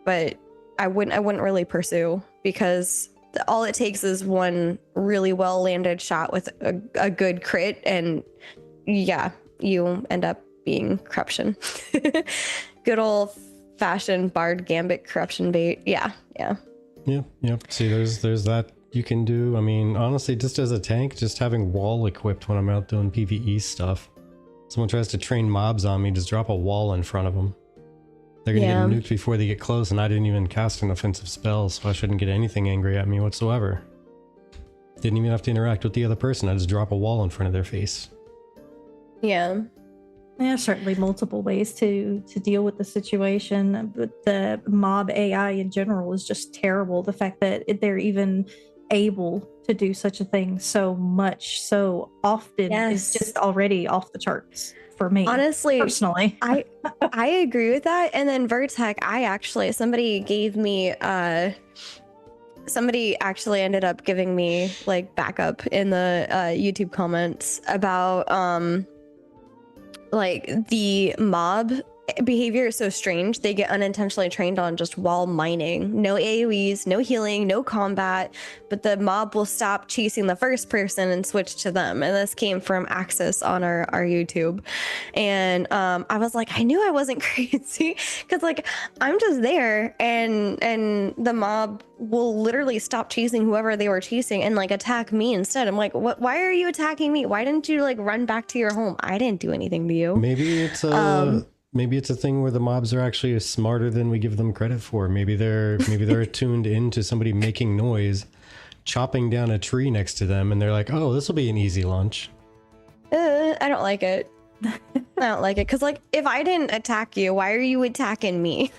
but I wouldn't really pursue, because all it takes is one really well landed shot with a good crit, and you end up being corruption. Good old fashioned Bard Gambit corruption bait. Yeah. See, there's that you can do. I mean, honestly, just as a tank, just having wall equipped when I'm out doing PvE stuff. Someone tries to train mobs on me, just drop a wall in front of them. They're gonna get nuked before they get close, and I didn't even cast an offensive spell, so I shouldn't get anything angry at me whatsoever. Didn't even have to interact with the other person. I just drop a wall in front of their face. Yeah, certainly multiple ways to deal with the situation, but the mob AI in general is just terrible. The fact that they're even able to do such a thing so much, so often is just already off the charts for me. Honestly, personally, I agree with that. And then Vertec, somebody gave me somebody actually ended up giving me backup in the YouTube comments about the mob behavior is so strange. They get unintentionally trained on just wall mining. No AoEs, no healing, no combat, but the mob will stop chasing the first person and switch to them. And this came from Axis on our YouTube. And I was like, I knew I wasn't crazy, because I'm just there, and the mob will literally stop chasing whoever they were chasing and attack me instead. I'm like, what? Why are you attacking me? Why didn't you run back to your home? I didn't do anything to you. Maybe it's a thing where the mobs are actually smarter than we give them credit for. Maybe they're tuned into somebody making noise, chopping down a tree next to them, and they're like, oh, this will be an easy lunch. I don't like it. I don't like it, because if I didn't attack you, why are you attacking me?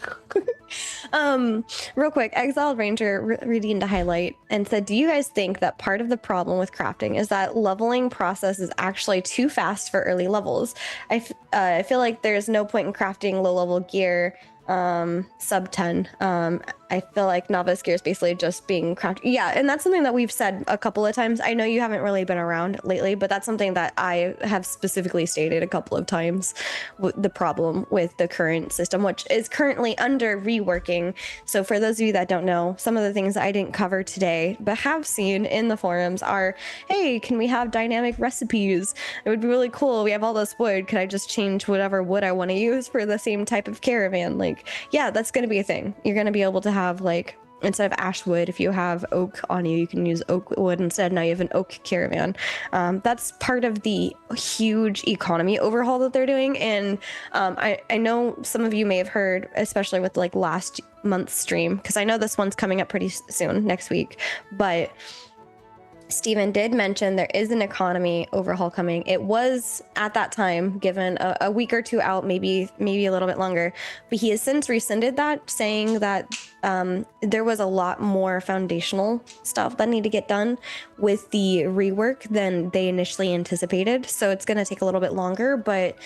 Real quick, Exiled Ranger redeemed a highlight and said, do you guys think that part of the problem with crafting is that leveling process is actually too fast for early levels? I feel like there's no point in crafting low level gear sub 10. I feel like novice gear is basically just being crafted. Yeah, and that's something that we've said a couple of times. I know you haven't really been around lately, but that's something that I have specifically stated a couple of times. The problem with the current system, which is currently under reworking. So for those of you that don't know, some of the things that I didn't cover today but have seen in the forums are, hey, can we have dynamic recipes? It would be really cool. We have all this wood. Could I just change whatever wood I want to use for the same type of caravan? Like, yeah, that's going to be a thing. You're going to be able to have, like, instead of ash wood, if you have oak on you, you can use oak wood instead. Now you have an oak caravan. That's part of the huge economy overhaul that they're doing. And I know some of you may have heard, especially with like last month's stream, because I know this one's coming up pretty soon next week, but Steven did mention there is an economy overhaul coming. It was at that time given a week or two out, maybe a little bit longer, but he has since rescinded that, saying that there was a lot more foundational stuff that need to get done with the rework than they initially anticipated. So it's going to take a little bit longer, but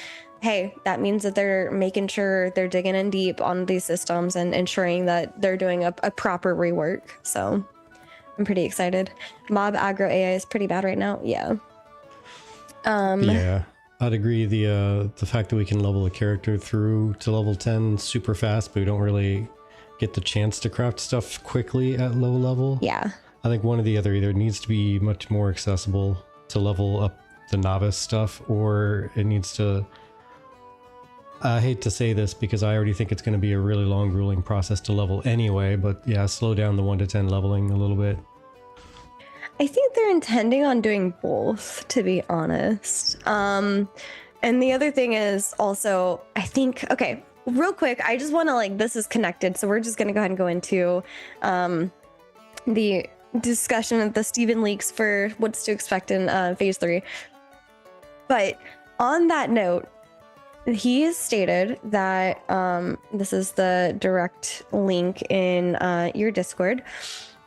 hey, that means that they're making sure they're digging in deep on these systems and ensuring that they're doing a proper rework. So I'm pretty excited. Mob aggro AI is pretty bad right now. Yeah. Yeah, I'd agree. The fact that we can level a character through to level 10 super fast, but we don't really get the chance to craft stuff quickly at low level. Yeah. I think one or the other either needs to be much more accessible to level up the novice stuff, or it needs to, I hate to say this because I already think it's going to be a really long, grueling process to level anyway, but yeah, slow down the 1 to 10 leveling a little bit. I think they're intending on doing both, to be honest. And the other thing is also, I think, okay, real quick, I just want to, like, this is connected, so we're just going to go ahead and go into the discussion of the Steven leaks for what's to expect in phase 3. But on that note, he has stated that this is the direct link in your Discord.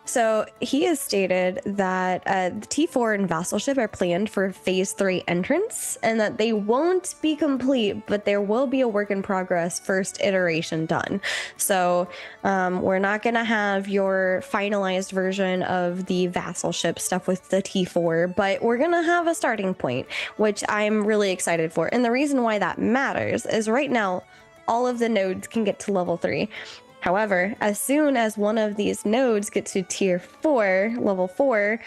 So he has stated that the T4 and Vassalship are planned for phase 3 entrance, and that they won't be complete, but there will be a work in progress first iteration done. So we're not going to have your finalized version of the Vassalship stuff with the T4, but we're going to have a starting point, which I'm really excited for. And the reason why that matters is right now, all of the nodes can get to level 3. However, as soon as one of these nodes gets to tier 4, level 4,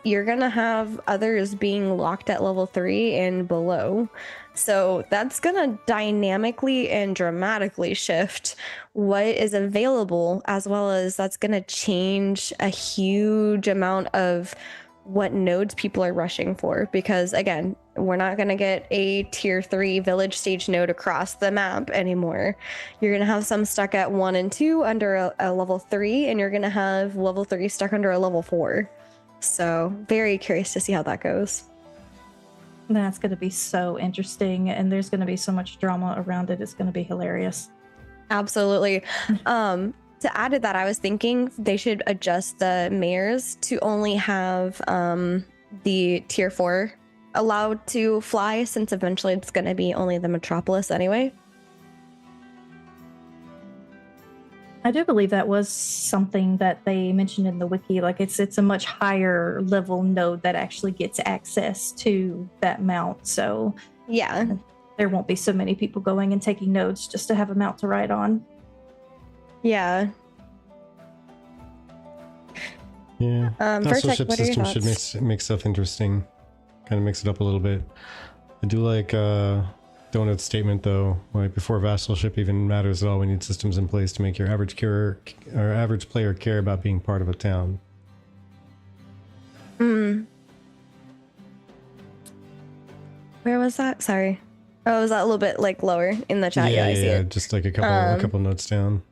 you're going to have others being locked at level 3 and below. So that's going to dynamically and dramatically shift what is available, as well as that's going to change a huge amount of what nodes people are rushing for, because again, we're not going to get a tier 3 village stage node across the map anymore. You're going to have some stuck at 1 and 2 under a level 3, and you're going to have level 3 stuck under a level 4. So very curious to see how that goes. That's going to be so interesting, and there's going to be so much drama around it. It's going to be hilarious. Absolutely. To add to that, I was thinking they should adjust the mayors to only have the tier 4 allowed to fly, since eventually it's going to be only the metropolis anyway. I do believe that was something that they mentioned in the wiki. Like it's a much higher level node that actually gets access to that mount. So yeah, there won't be so many people going and taking nodes just to have a mount to ride on. Yeah. Yeah. Vassalship what are your system thoughts? should make stuff interesting. Kind of mix it up a little bit. I do like Donut's statement though. Like, before Vassalship even matters at all, we need systems in place to make your average player care about being part of a town. Where was that? Sorry. Oh, was that a little bit like lower in the chat? Yeah, I see it. Just like a couple notes down.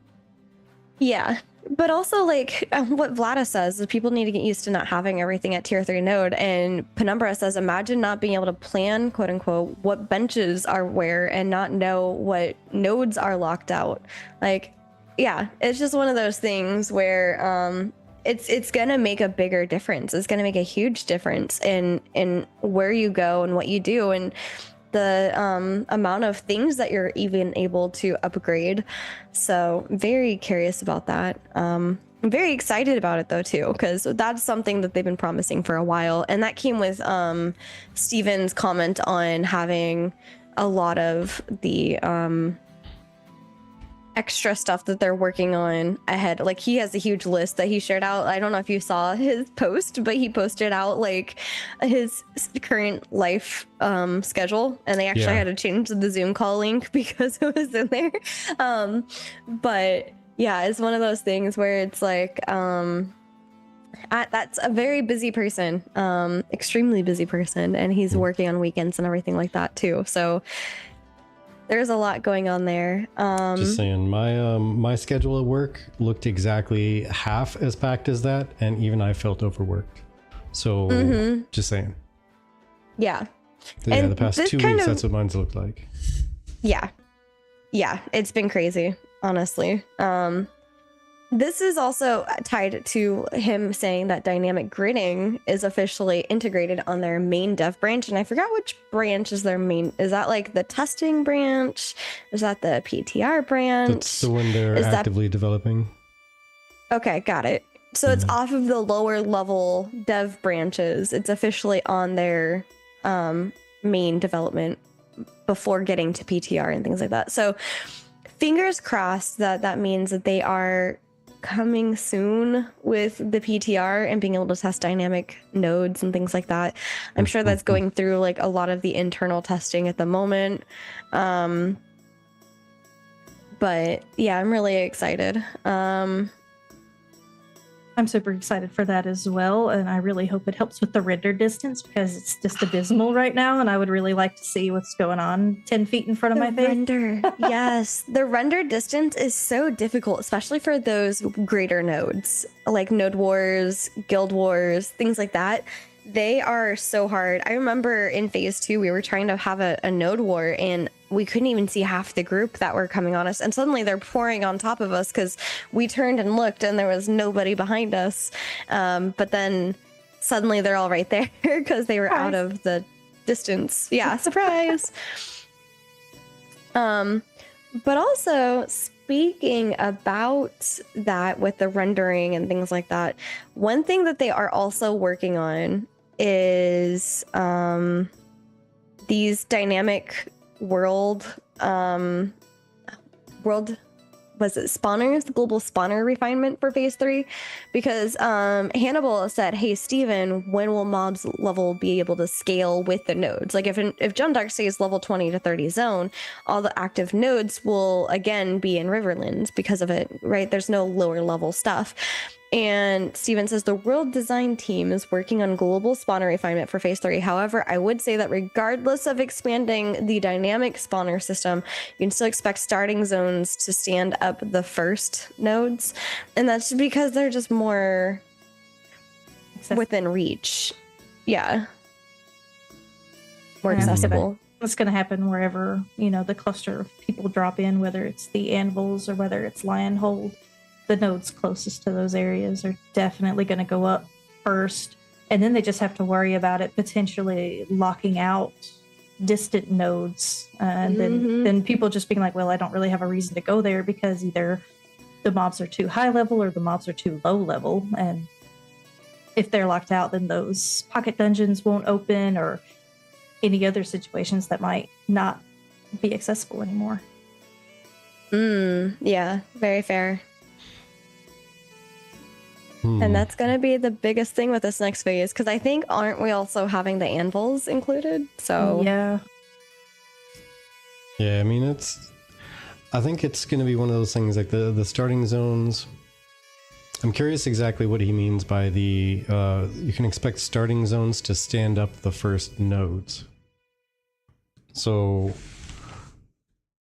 Yeah, but also like what Vlada says is people need to get used to not having everything at tier 3 node. And Penumbra says, imagine not being able to plan, quote unquote, what benches are where and not know what nodes are locked out. Like, yeah, it's just one of those things where it's gonna make a bigger difference. It's gonna make a huge difference in where you go and what you do, and the amount of things that you're even able to upgrade. So very curious about that. I'm very excited about it though too, because that's something that they've been promising for a while, and that came with Steven's comment on having a lot of the extra stuff that they're working on ahead. Like, he has a huge list that he shared out. I don't know if you saw his post, but he posted out like his current life schedule, and they actually had to change the Zoom call link because it was in there. But yeah, it's one of those things where it's like that's a very busy person, extremely busy person, and he's working on weekends and everything like that too. So there's a lot going on there. Just saying, my schedule at work looked exactly half as packed as that, and even I felt overworked. So just saying. Yeah. The past 2 weeks, that's what mine's looked like. Yeah. Yeah, it's been crazy, honestly. This is also tied to him saying that dynamic gridding is officially integrated on their main dev branch. And I forgot which branch is their main. Is that like the testing branch? Is that the PTR branch? That's the one they're actively developing. Okay, got it. So it's off of the lower level dev branches. It's officially on their main development before getting to PTR and things like that. So fingers crossed that means that they are coming soon with the PTR and being able to test dynamic nodes and things like that. I'm sure that's going through like a lot of the internal testing at the moment. But yeah, I'm really excited. I'm super excited for that as well, and I really hope it helps with the render distance because it's just abysmal right now, and I would really like to see what's going on 10 feet in front of my face. Render, yes. The render distance is so difficult, especially for those greater nodes, like Node Wars, Guild Wars, things like that. They are so hard. I remember in phase 2, we were trying to have a node war, and we couldn't even see half the group that were coming on us. And suddenly they're pouring on top of us because we turned and looked and there was nobody behind us. But then suddenly they're all right there because they were out of the distance. Yeah, surprise. But also, speaking about that with the rendering and things like that, one thing that they are also working on is these dynamic world was it spawners, the global spawner refinement for phase 3, because Hannibal said, hey Steven, when will mobs level be able to scale with the nodes? Like if John Dark stays level 20 to 30 zone, all the active nodes will again be in Riverlands because of it, right? There's no lower level stuff. And Steven says the world design team is working on global spawner refinement for phase 3. However, I would say that regardless of expanding the dynamic spawner system, you can still expect starting zones to stand up the first nodes. And that's because they're just more within reach. Yeah. More accessible. It's going to happen wherever, the cluster of people drop in, whether it's the anvils or whether it's Lionhold. The nodes closest to those areas are definitely going to go up first. And then they just have to worry about it potentially locking out distant nodes. And then people just being like, well, I don't really have a reason to go there because either the mobs are too high level or the mobs are too low level. And if they're locked out, then those pocket dungeons won't open or any other situations that might not be accessible anymore. Yeah, very fair. And that's going to be the biggest thing with this next phase, because I think, aren't we also having the anvils included? So yeah, I mean, I think it's going to be one of those things like the starting zones. I'm curious exactly what he means by the you can expect starting zones to stand up the first nodes. So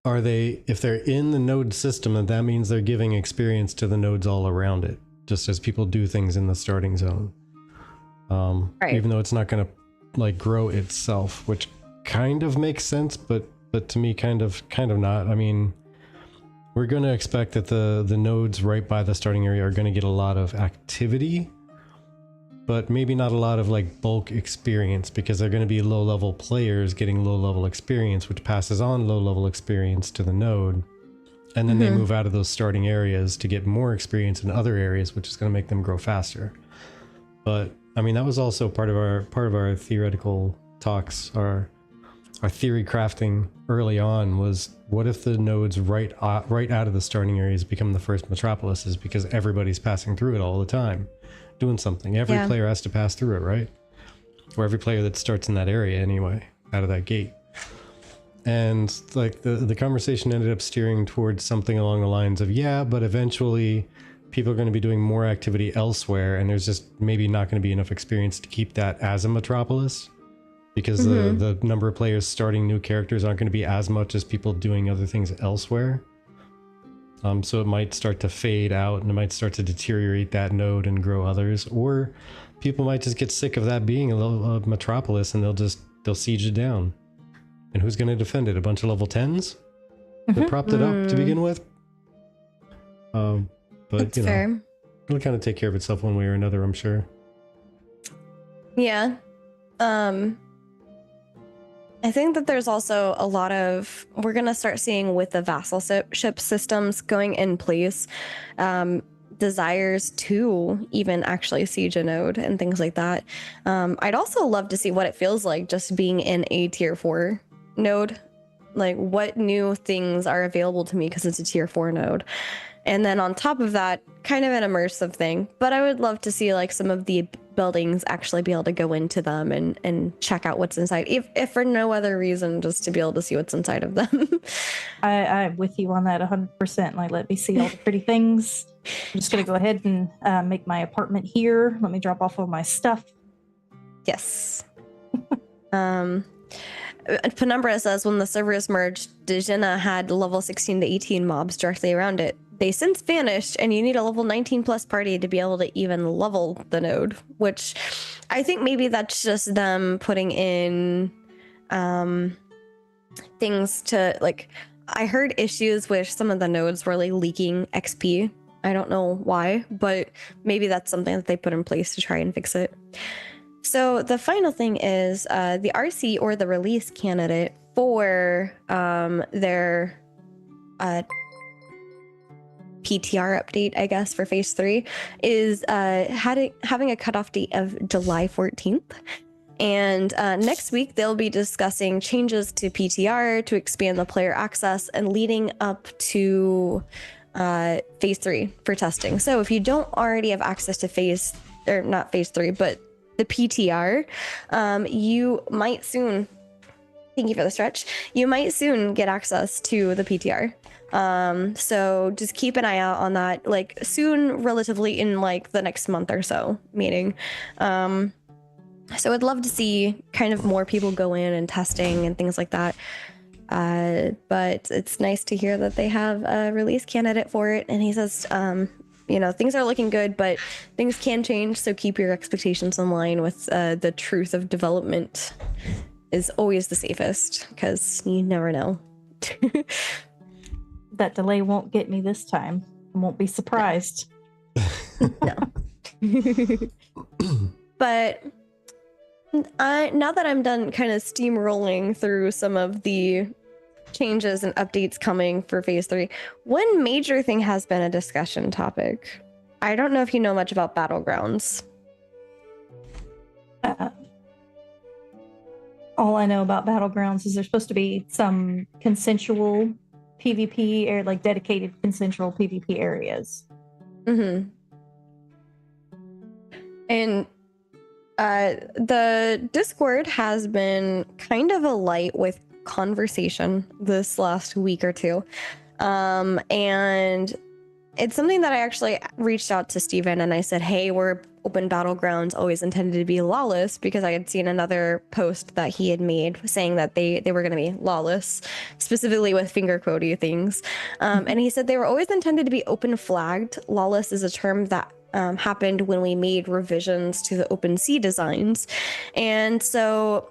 are they, if they're in the node system, and that means they're giving experience to the nodes all around it, just as people do things in the starting zone. Right. Even though it's not going to like grow itself, which kind of makes sense, but to me kind of not. I mean, we're going to expect that the nodes right by the starting area are going to get a lot of activity, but maybe not a lot of like bulk experience, because they're going to be low level players getting low level experience, which passes on low level experience to the node. And then they move out of those starting areas to get more experience in other areas, which is going to make them grow faster. But I mean, that was also part of our theoretical talks, our theory crafting early on was, what if the nodes right out of the starting areas become the first metropolises, because everybody's passing through it all the time, doing something. Every player has to pass through it, right? Or every player that starts in that area anyway, out of that gate. And like the conversation ended up steering towards something along the lines of, yeah, but eventually people are going to be doing more activity elsewhere, and there's just maybe not going to be enough experience to keep that as a metropolis, because the number of players starting new characters aren't going to be as much as people doing other things elsewhere. So it might start to fade out, and it might start to deteriorate that node and grow others, or people might just get sick of that being a metropolis, and they'll siege it down. And who's going to defend it? A bunch of level 10s that propped it up to begin with? But that's fair. It'll kind of take care of itself one way or another, I'm sure. Yeah. I think that there's also a lot of, we're going to start seeing with the vassal ship systems going in place, desires to even actually siege a node and things like that. I'd also love to see what it feels like just being in a tier 4 node. Like, what new things are available to me because it's a tier 4 node. And then on top of that, kind of an immersive thing. But I would love to see like some of the buildings actually be able to go into them and check out what's inside, if for no other reason, just to be able to see what's inside of them. I'm with you on that 100%. Like, let me see all the pretty things. I'm just going to go ahead and make my apartment here. Let me drop off all my stuff. Yes. Penumbra says, when the servers merged, Dejina had level 16 to 18 mobs directly around it. They since vanished, and you need a level 19 plus party to be able to even level the node, which I think maybe that's just them putting in things to, like, I heard issues with some of the nodes were like leaking XP. I don't know why, but maybe that's something that they put in place to try and fix it. So the final thing is the RC, or the release candidate for their PTR update, I guess, for phase 3 is having a cutoff date of July 14th. And next week, they'll be discussing changes to PTR to expand the player access and leading up to phase 3 for testing. So if you don't already have access to not phase 3, but the PTR, you might soon, thank you for the stretch, you might soon get access to the PTR. So just keep an eye out on that, like soon, relatively in like the next month or so, meaning. So I'd love to see kind of more people go in and testing and things like that. But it's nice to hear that they have a release candidate for it. And he says, things are looking good, but things can change. So keep your expectations in line with the truth of development is always the safest, because you never know. That delay won't get me this time. I won't be surprised. No. But now that I'm done kind of steamrolling through some of the changes and updates coming for phase 3, one major thing has been a discussion topic. I don't know if you know much about Battlegrounds. All I know about Battlegrounds is there's supposed to be some consensual PvP, or like dedicated consensual PvP areas. Mm-hmm. And the Discord has been kind of a light with conversation this last week or two. And it's something that I actually reached out to Steven and I said, hey, we're open Battlegrounds always intended to be lawless, because I had seen another post that he had made saying that they were going to be lawless, specifically with finger quotey things. And he said they were always intended to be open flagged. Lawless is a term that happened when we made revisions to the OpenSea designs. And so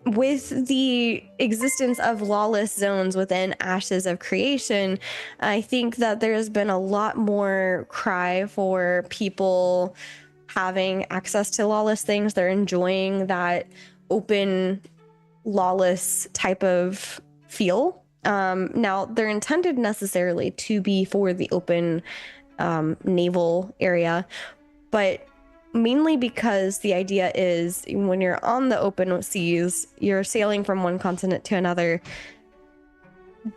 with the existence of lawless zones within Ashes of Creation, I think that there's been a lot more cry for people having access to lawless things. They're enjoying that open, lawless type of feel. Now, they're intended necessarily to be for the open naval area, but mainly because the idea is when you're on the open seas, you're sailing from one continent to another,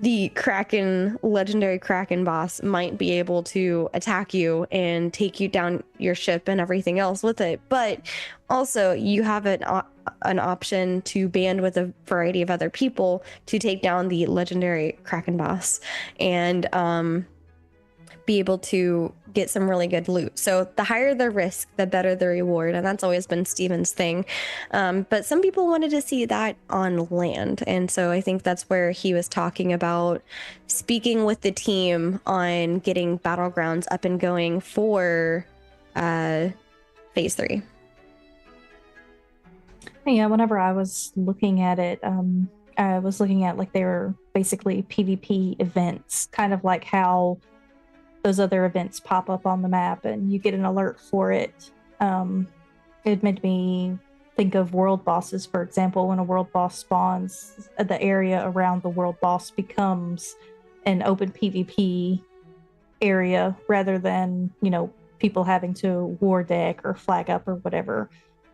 the Kraken, legendary Kraken boss might be able to attack you and take you down your ship and everything else with it. But also you have an option to band with a variety of other people to take down the legendary Kraken boss and be able to get some really good loot. So the higher the risk, the better the reward. And that's always been Steven's thing. But some people wanted to see that on land. And so I think that's where he was talking about speaking with the team on getting Battlegrounds up and going for phase 3. Yeah, whenever I was looking at it, I was looking at like they were basically PvP events, kind of like how those other events pop up on the map and you get an alert for it. It made me think of world bosses, for example. When a world boss spawns, the area around the world boss becomes an open PvP area rather than, people having to war deck or flag up or whatever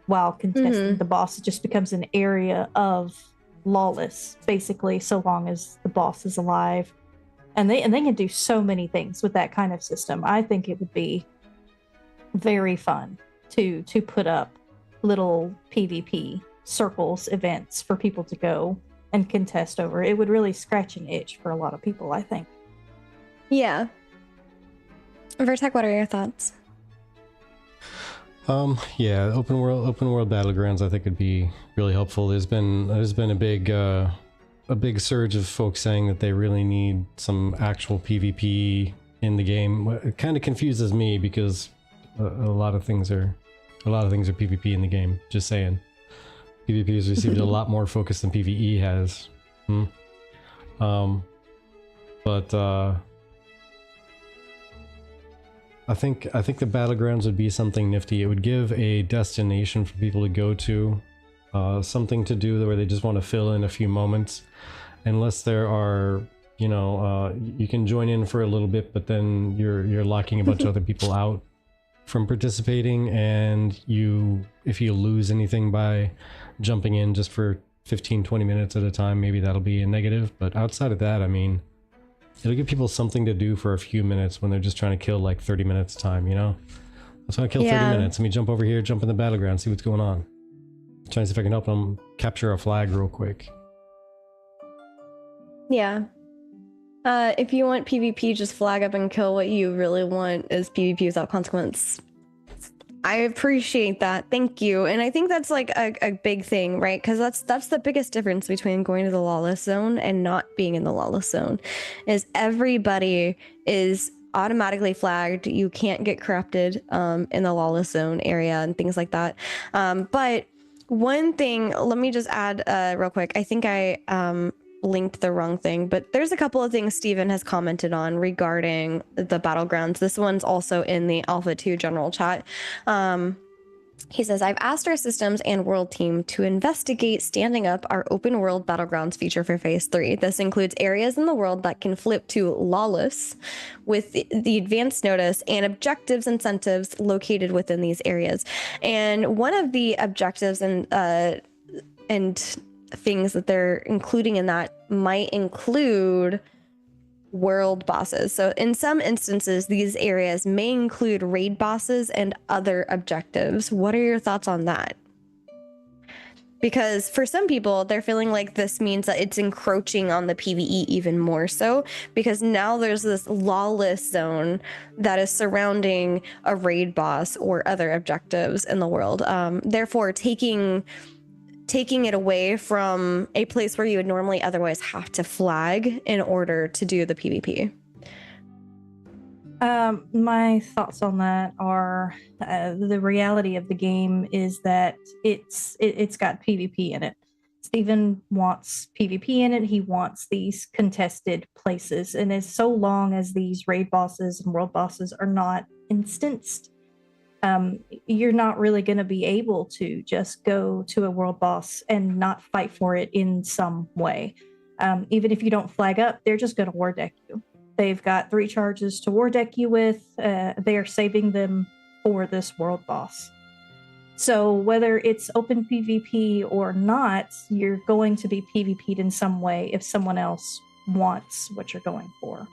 while contesting the boss. It just becomes an area of lawless, basically, so long as the boss is alive. And they can do so many things with that kind of system. I think it would be very fun to put up little PvP circles events for people to go and contest over. It would really scratch an itch for a lot of people, I think. Yeah. Vertek, what are your thoughts? Yeah, open world battlegrounds I think would be really helpful. There's been a big surge of folks saying that they really need some actual PvP in the game. It kind of confuses me because a lot of things are PvP in the game. Just saying, PvP has received a lot more focus than PvE has. But I think the battlegrounds would be something nifty. It would give a destination for people to go to, something to do where they just want to fill in a few moments. Unless there are, you can join in for a little bit, but then you're locking a bunch of other people out from participating, and if you lose anything by jumping in just for 15-20 minutes at a time, maybe that'll be a negative. But outside of that, I mean, it'll give people something to do for a few minutes when they're just trying to kill like 30 minutes time, Let's want to kill 30 minutes. Let me jump over here, jump in the battleground, see what's going on. Trying to see if I can help them capture a flag real quick. Yeah. If you want PvP, just flag up and kill. What you really want is PvP without consequence. I appreciate that. Thank you. And I think that's like a big thing, right? Because that's the biggest difference between going to the lawless zone and not being in the lawless zone, is everybody is automatically flagged. You can't get corrupted in the lawless zone area and things like that. But one thing, let me just add real quick. I think I linked the wrong thing, but there's a couple of things Steven has commented on regarding the battlegrounds. This one's also in the Alpha 2 general chat. He says, I've asked our systems and world team to investigate standing up our open world battlegrounds feature for phase 3. This includes areas in the world that can flip to lawless with the advance notice and objectives incentives located within these areas. And one of the objectives and things that they're including in that might include world bosses. So in some instances, these areas may include raid bosses and other objectives. What are your thoughts on that? Because for some people, they're feeling like this means that it's encroaching on the PvE even more so, because now there's this lawless zone that is surrounding a raid boss or other objectives in the world. Therefore, taking it away from a place where you would normally otherwise have to flag in order to do the PvP. My thoughts on that are the reality of the game is that it's got PvP in it. Steven wants PvP in it. He wants these contested places. And as so long as these raid bosses and world bosses are not instanced, you're not really going to be able to just go to a world boss and not fight for it in some way. Even if you don't flag up, they're just going to war deck you. They've got 3 charges to war deck you with. They are saving them for this world boss. So whether it's open PvP or not, you're going to be PvP'd in some way if someone else wants what you're going for.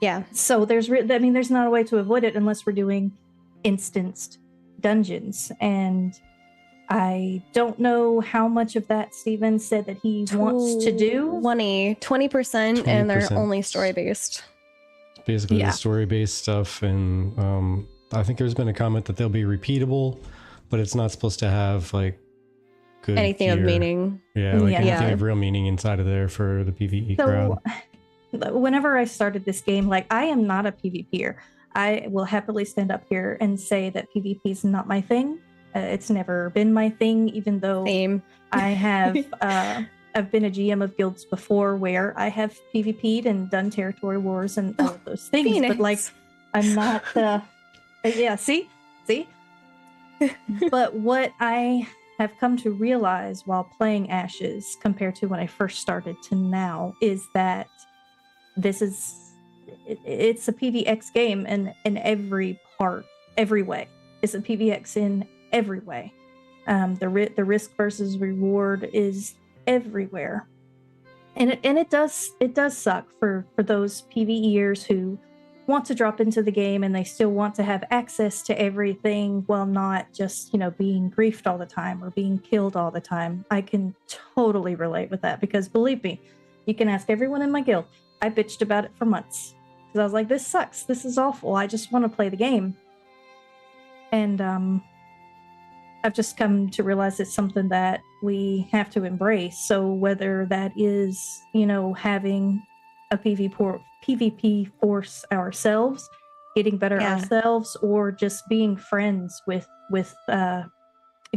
Yeah. So there's not a way to avoid it unless we're doing instanced dungeons. And I don't know how much of that Steven said that he wants to do. 20%, and they're only story-based. Basically the story-based stuff, and I think there's been a comment that they'll be repeatable, but it's not supposed to have like good anything gear. Of meaning. Yeah, like anything of real meaning inside of there for the PvE crowd. Whenever I started this game, like, I am not a PvPer. I will happily stand up here and say that PvP is not my thing. It's never been my thing, even though I have I've been a GM of guilds before where I have PvP'd and done territory wars and all of those things. Phoenix. But like, I'm not see? But what I have come to realize while playing Ashes compared to when I first started to now is that it's a PvX game in every way. It's a PvX in every way. The risk versus reward is everywhere. And it does suck for those PvEers who want to drop into the game and they still want to have access to everything while not just, being griefed all the time or being killed all the time. I can totally relate with that because believe me, you can ask everyone in my guild. I bitched about it for months because I was like, this sucks. This is awful. I just want to play the game. And I've just come to realize it's something that we have to embrace. So whether that is, having a PvP force ourselves, getting better ourselves, or just being friends with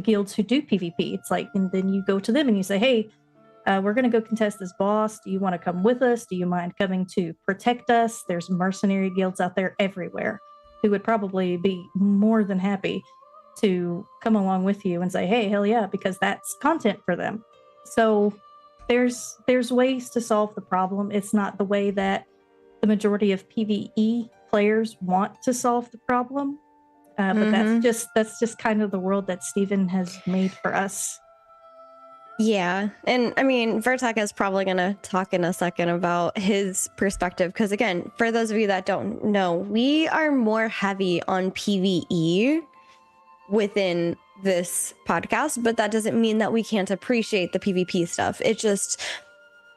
guilds who do PvP. It's like, and then you go to them and you say, hey, we're going to go contest this boss. Do you want to come with us? Do you mind coming to protect us? There's mercenary guilds out there everywhere who would probably be more than happy to come along with you and say, hey, hell yeah, because that's content for them. So there's ways to solve the problem. It's not the way that the majority of PvE players want to solve the problem. But that's just kind of the world that Steven has made for us. Yeah. And I mean, Vertek is probably going to talk in a second about his perspective. Because again, for those of you that don't know, we are more heavy on PvE within this podcast, but that doesn't mean that we can't appreciate the PvP stuff. It just,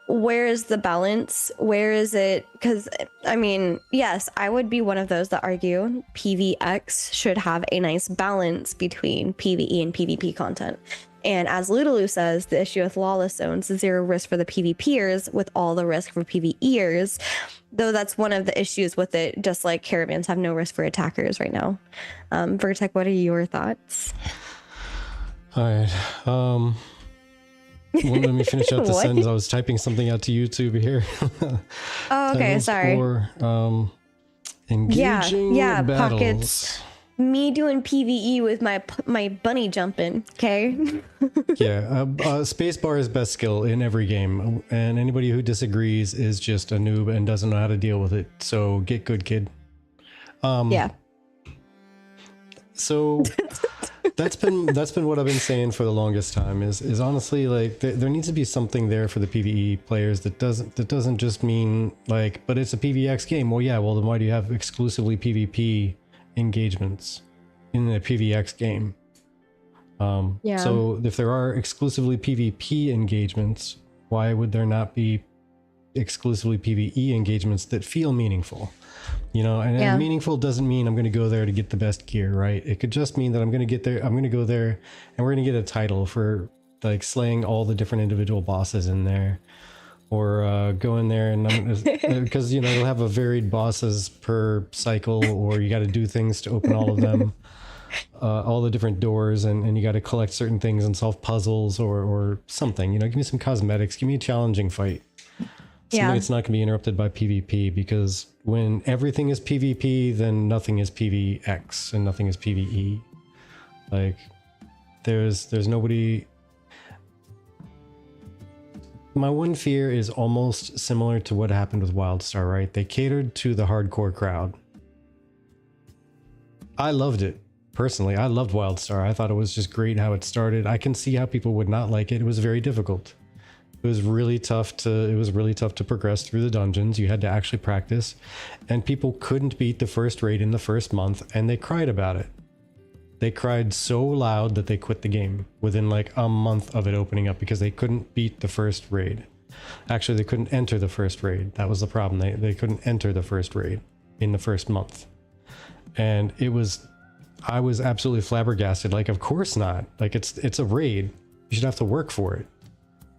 where is the balance? Where is it? Because I mean, yes, I would be one of those that argue PvX should have a nice balance between PvE and PvP content. And as Ludaloo says, the issue with Lawless Zones is zero risk for the PvPers with all the risk for PvEers, though that's one of the issues with it, just like caravans have no risk for attackers right now. Vertek, what are your thoughts? All right. Well, let me finish out the sentence. I was typing something out to YouTube here. Oh, okay, sorry. For, engaging battles. Pockets. Me doing PvE with my bunny jumping, okay? Spacebar is best skill in every game, and anybody who disagrees is just a noob and doesn't know how to deal with it. So get good, kid. So that's been what I've been saying for the longest time. Is honestly like there needs to be something there for the PvE players that doesn't just mean like, but it's a PvX game. Well, yeah. Well, then why do you have exclusively PvP engagements in a PvX game? So if there are exclusively PvP engagements, why would there not be exclusively PvE engagements that feel meaningful? And meaningful doesn't mean I'm going to go there to get the best gear, right? It could just mean that I'm going to go there and we're going to get a title for like slaying all the different individual bosses in there, or go in there and because they'll have a varied bosses per cycle, or you got to do things to open all of them. all the different doors, and you got to collect certain things and solve puzzles or something. You know, give me some cosmetics, give me a challenging fight. Something that's not going to be interrupted by PvP, because when everything is PvP, then nothing is PvX and nothing is PvE. Like, there's nobody. My one fear is almost similar to what happened with WildStar, right? They catered to the hardcore crowd. I loved it. Personally, I loved WildStar. I thought it was just great how it started. I can see how people would not like it. It was very difficult. It was really tough to progress through the dungeons. You had to actually practice, and people couldn't beat the first raid in the first month, and they cried about it. They cried so loud that they quit the game within like a month of it opening up, because they couldn't beat the first raid. Actually, they couldn't enter the first raid. That was the problem. They couldn't enter the first raid in the first month. And I was absolutely flabbergasted. Like, of course not. Like, it's a raid. You should have to work for it.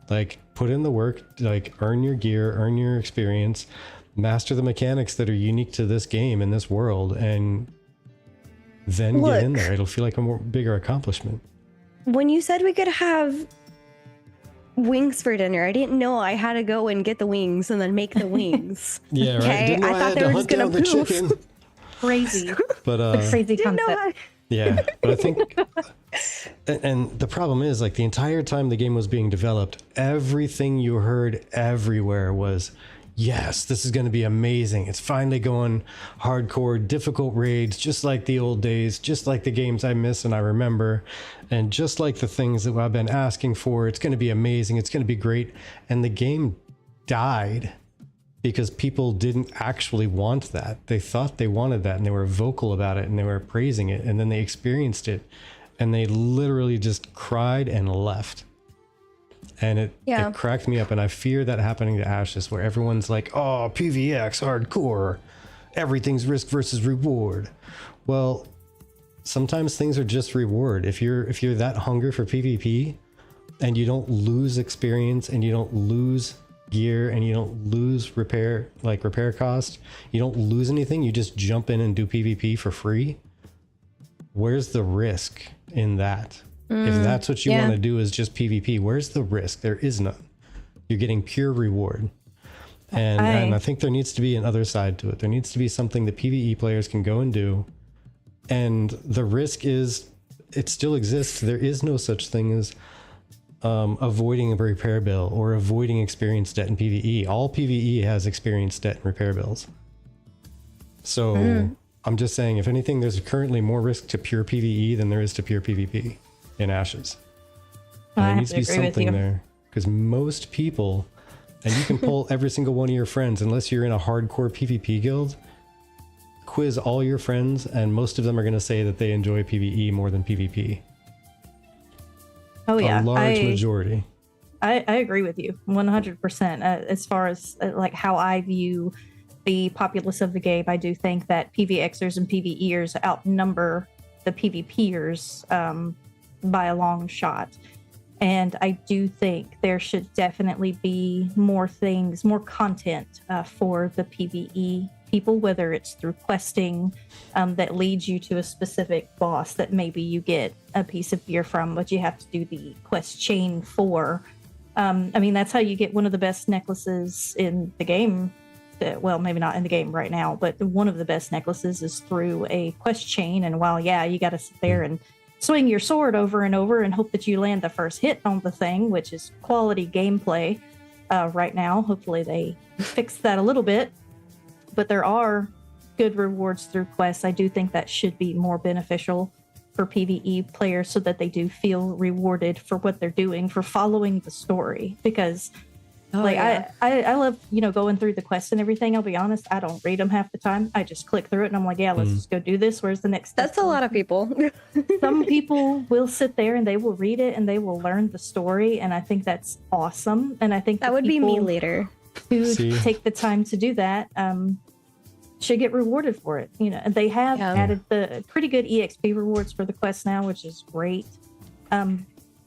Like, put in the work, like, earn your gear, earn your experience, master the mechanics that are unique to this game and this world, and then get in there. It'll feel like a bigger accomplishment. When you said we could have wings for dinner, I didn't know I had to go and get the wings and then make the wings. Yeah, right. Okay? Didn't know I thought had they to were hunt just down gonna the poof. chicken. Crazy. But Crazy Didn't know concept. yeah, but I think, and the problem is, like, the entire time the game was being developed, everything you heard everywhere was, yes, this is going to be amazing. It's finally going hardcore, difficult raids, just like the old days, just like the games I miss and I remember, and just like the things that I've been asking for. It's going to be amazing. It's going to be great. And the game died because people didn't actually want that. They thought they wanted that, and they were vocal about it, and they were praising it, and then they experienced it, and they literally just cried and left. And it cracked me up, and I fear that happening to Ashes, where everyone's like, oh, PvX, hardcore, everything's risk versus reward. Well, sometimes things are just reward. If you're that hungry for PvP, and you don't lose experience, and you don't lose gear, and you don't lose repair cost, you don't lose anything, you just jump in and do PvP for free, where's the risk in that? If that's what you want to do, is just PvP, where's the risk? There is none. You're getting pure reward. And I think there needs to be another side to it. There needs to be something that PvE players can go and do, and the risk is, it still exists. There is no such thing as avoiding a repair bill or avoiding experience debt in PvE. All PvE has experience debt and repair bills. So I'm just saying, if anything, there's currently more risk to pure PvE than there is to pure PvP in Ashes. And there needs to be something there, because most people, and you can pull every single one of your friends, unless you're in a hardcore PvP guild, quiz all your friends, and most of them are going to say that they enjoy PvE more than PvP. Oh yeah, a large majority. I agree with you 100%. As far as like how I view the populace of the game, I do think that PvXers and PvEers outnumber the PvPers by a long shot. And I do think there should definitely be more things, more content for the PvE people, whether it's through questing that leads you to a specific boss that maybe you get a piece of gear from, but you have to do the quest chain for. I mean, that's how you get one of the best necklaces in the game. Well, maybe not in the game right now, but one of the best necklaces is through a quest chain. And while, you got to sit there and swing your sword over and over and hope that you land the first hit on the thing, which is quality gameplay right now. Hopefully they fix that a little bit. But there are good rewards through quests. I do think that should be more beneficial for PvE players, so that they do feel rewarded for what they're doing, for following the story. Because I love, going through the quests and everything. I'll be honest, I don't read them half the time. I just click through it and I'm like, let's just go do this. Where's the next step? That's a lot of people. Some people will sit there and they will read it and they will learn the story. And I think that's awesome. And I think that would be me later. Who take the time to do that should get rewarded for it. And they have added the pretty good EXP rewards for the quest now, which is great.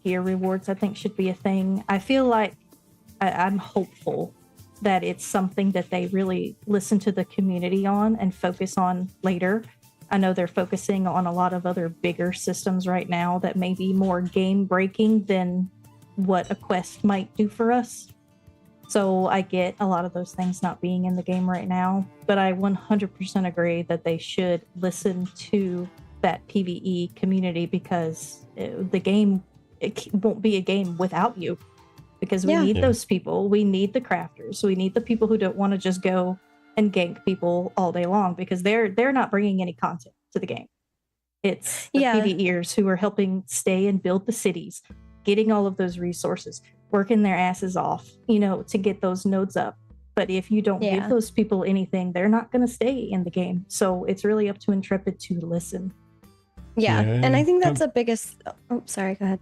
Gear rewards, I think, should be a thing. I feel like I'm hopeful that it's something that they really listen to the community on and focus on later. I know they're focusing on a lot of other bigger systems right now that may be more game breaking than what a quest might do for us. So I get a lot of those things not being in the game right now, but I 100% agree that they should listen to that PvE community, because the game, it won't be a game without you, because we need those people. We need the crafters. We need the people who don't want to just go and gank people all day long, because they're not bringing any content to the game. It's the PvEers who are helping stay and build the cities, getting all of those resources, working their asses off, to get those nodes up. But if you don't give those people anything, they're not going to stay in the game. So it's really up to Intrepid to listen. Yeah. And I think that's the biggest... Oh, sorry, go ahead.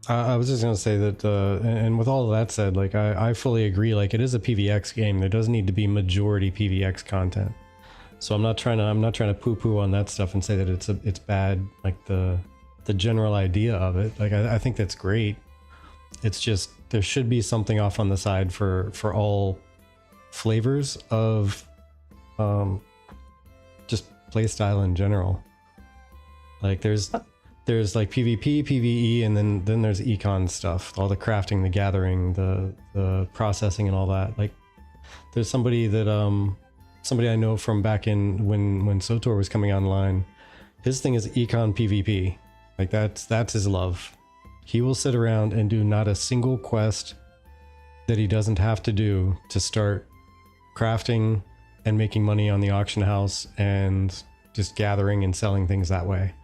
I was just going to say that, and with all of that said, like, I fully agree. Like, it is a PvX game. There does need to be majority PvX content. So I'm not trying to poo-poo on that stuff and say that it's bad, like the general idea of it. Like, I think that's great. It's just, there should be something off on the side for all flavors of just playstyle in general. Like, there's like PvP, PvE, and then there's econ stuff, all the crafting, the gathering, the processing, and all that. Like, there's somebody I know from back in when SOTOR was coming online. His thing is econ PvP. Like, that's his love. He will sit around and do not a single quest that he doesn't have to do to start crafting and making money on the auction house and just gathering and selling things that way.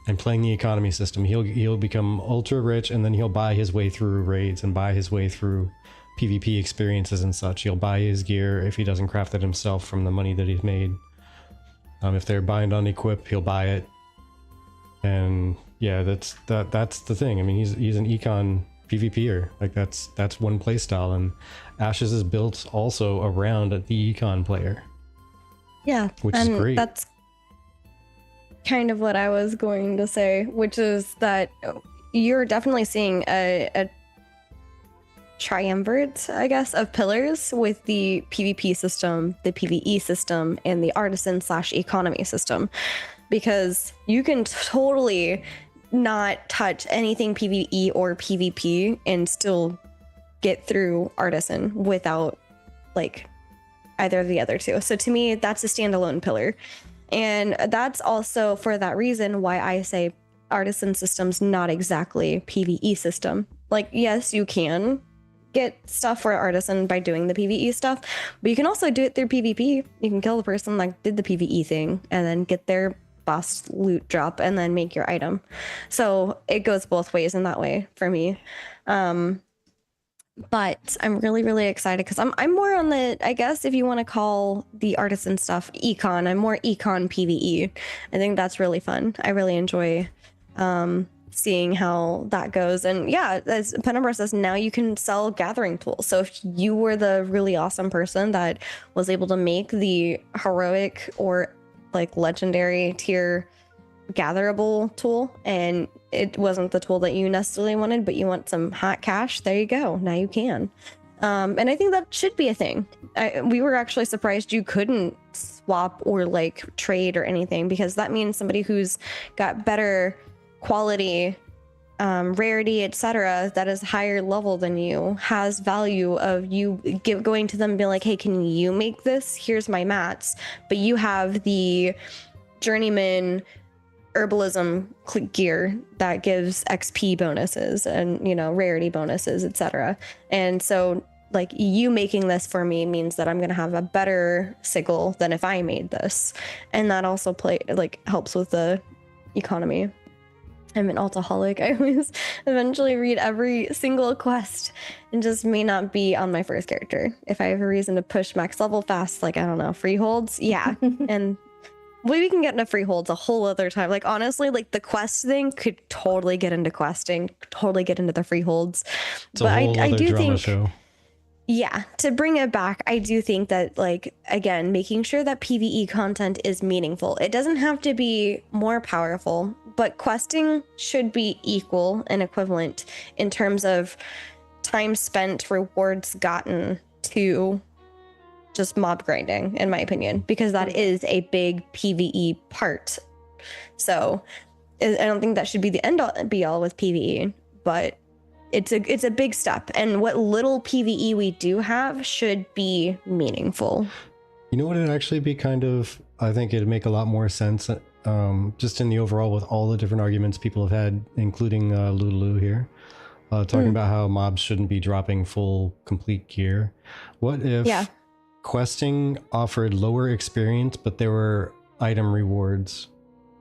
And playing the economy system, he'll become ultra rich, and then he'll buy his way through raids and buy his way through PvP experiences and such. He'll buy his gear if he doesn't craft it himself from the money that he's made. If they're bind on equip, he'll buy it. And yeah, that's the thing. I mean, he's an econ PvPer. Like, that's one play style, and Ashes is built also around the econ player. Yeah, which is great. That's kind of what I was going to say, which is that you're definitely seeing a triumvirate, I guess, of pillars with the PvP system, the PvE system, and the artisan/economy system, because you can totally not touch anything PvE or PvP and still get through artisan without like either of the other two. So to me, that's a standalone pillar. And that's also for that reason why I say artisan system's not exactly PvE system. Like, yes, you can get stuff for artisan by doing the PvE stuff, but you can also do it through PvP. You can kill the person that did the PvE thing and then get their boss loot drop and then make your item. So it goes both ways in that way for me. But I'm really, really excited because I'm more on the, I guess if you want to call the artisan stuff econ, I'm more econ PvE. I think that's really fun. I really enjoy seeing how that goes. And yeah, as Penumbra says, now you can sell gathering tools. So if you were the really awesome person that was able to make the heroic or like legendary tier gatherable tool, and it wasn't the tool that you necessarily wanted, but you want some hot cash, there you go. Now you can. And I think that should be a thing. We were actually surprised you couldn't swap or like trade or anything, because that means somebody who's got better quality, rarity, etc., that is higher level than you has value of you going to them and being like, hey, can you make this? Here's my mats. But you have the journeyman herbalism gear that gives XP bonuses and, you know, rarity bonuses, etc. And so like you making this for me means that I'm going to have a better sigil than if I made this. And that also helps with the economy. I'm an alcoholic. I always eventually read every single quest and just may not be on my first character. If I have a reason to push max level fast, like, I don't know, freeholds. Yeah. And we can get into freeholds a whole other time. Like, honestly, like the quest thing could totally get into questing, totally get into the freeholds. It's but I do think, show. Yeah, to bring it back, I do think that, like, again, making sure that PvE content is meaningful. It doesn't have to be more powerful, but questing should be equal and equivalent in terms of time spent, rewards gotten to just mob grinding, in my opinion, because that is a big PvE part. So I don't think that should be the end all be all with PvE, but it's a big step. And what little PvE we do have should be meaningful. You know what, it'd actually be kind of, I think it'd make a lot more sense, just in the overall with all the different arguments people have had, including Lulu here, talking about how mobs shouldn't be dropping full complete gear. What if questing offered lower experience, but there were item rewards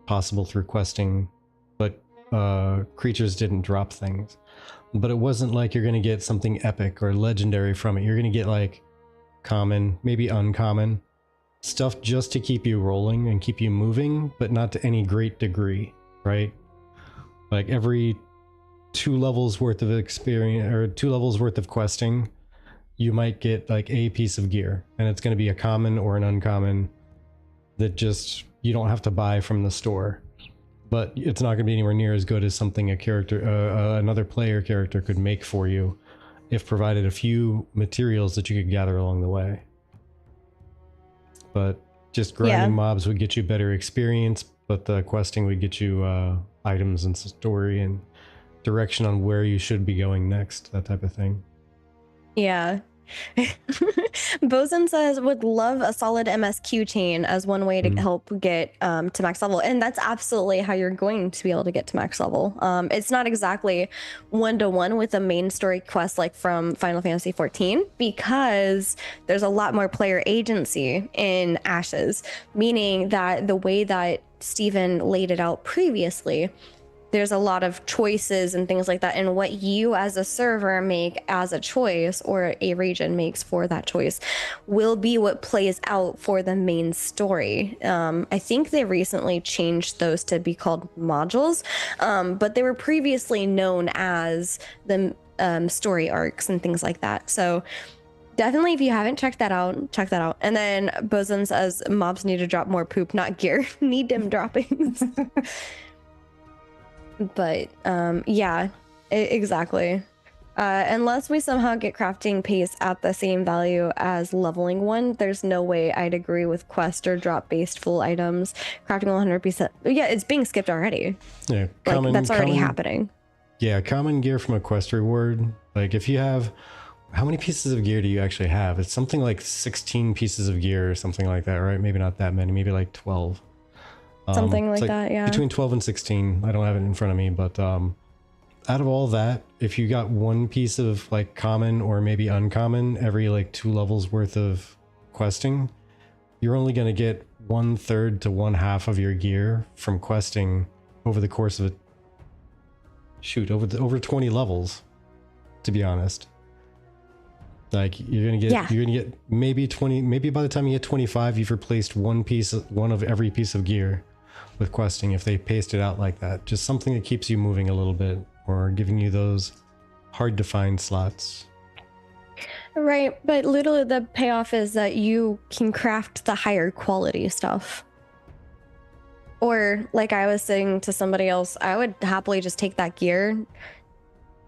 possible through questing, but creatures didn't drop things? But it wasn't like you're going to get something epic or legendary from it. You're going to get like common, maybe uncommon stuff just to keep you rolling and keep you moving, but not to any great degree, right? Like every 2 levels worth of experience or 2 levels worth of questing, you might get like a piece of gear, and it's going to be a common or an uncommon that just you don't have to buy from the store. But it's not going to be anywhere near as good as something a character, another player character could make for you if provided a few materials that you could gather along the way. But just grinding mobs would get you better experience, but the questing would get you items and story and direction on where you should be going next, that type of thing. Yeah. Bosun says would love a solid MSQ chain as one way to help get to max level, and that's absolutely how you're going to be able to get to max level. It's not exactly 1-to-1 with a main story quest like from Final Fantasy XIV, because there's a lot more player agency in Ashes, meaning that the way that Steven laid it out previously, there's a lot of choices and things like that, and what you as a server make as a choice or a region makes for that choice will be what plays out for the main story. I think they recently changed those to be called modules, but they were previously known as the story arcs and things like that. So definitely, if you haven't checked that out, check that out. And then Bosun says mobs need to drop more poop, not gear. Need them droppings. But yeah, exactly. Unless we somehow get crafting pace at the same value as leveling one, there's no way I'd agree with quest or drop based full items. Crafting 100%. Yeah, it's being skipped already. Yeah, like, that's already happening. Yeah, common gear from a quest reward. Like if you have, how many pieces of gear do you actually have? It's something like 16 pieces of gear or something like that, right? Maybe not that many, maybe like 12. Something like that, yeah. Between 12 and 16. I don't have it in front of me, but out of all that, if you got one piece of like common or maybe uncommon every like 2 levels worth of questing, you're only going to get 1/3 to 1/2 of your gear from questing over the course of over 20 levels, to be honest. Like you're gonna get maybe 20, maybe by the time you get 25, you've replaced one of every piece of gear with questing, if they paste it out like that. Just something that keeps you moving a little bit, or giving you those hard to find slots. Right, but literally the payoff is that you can craft the higher quality stuff. Or like I was saying to somebody else, I would happily just take that gear,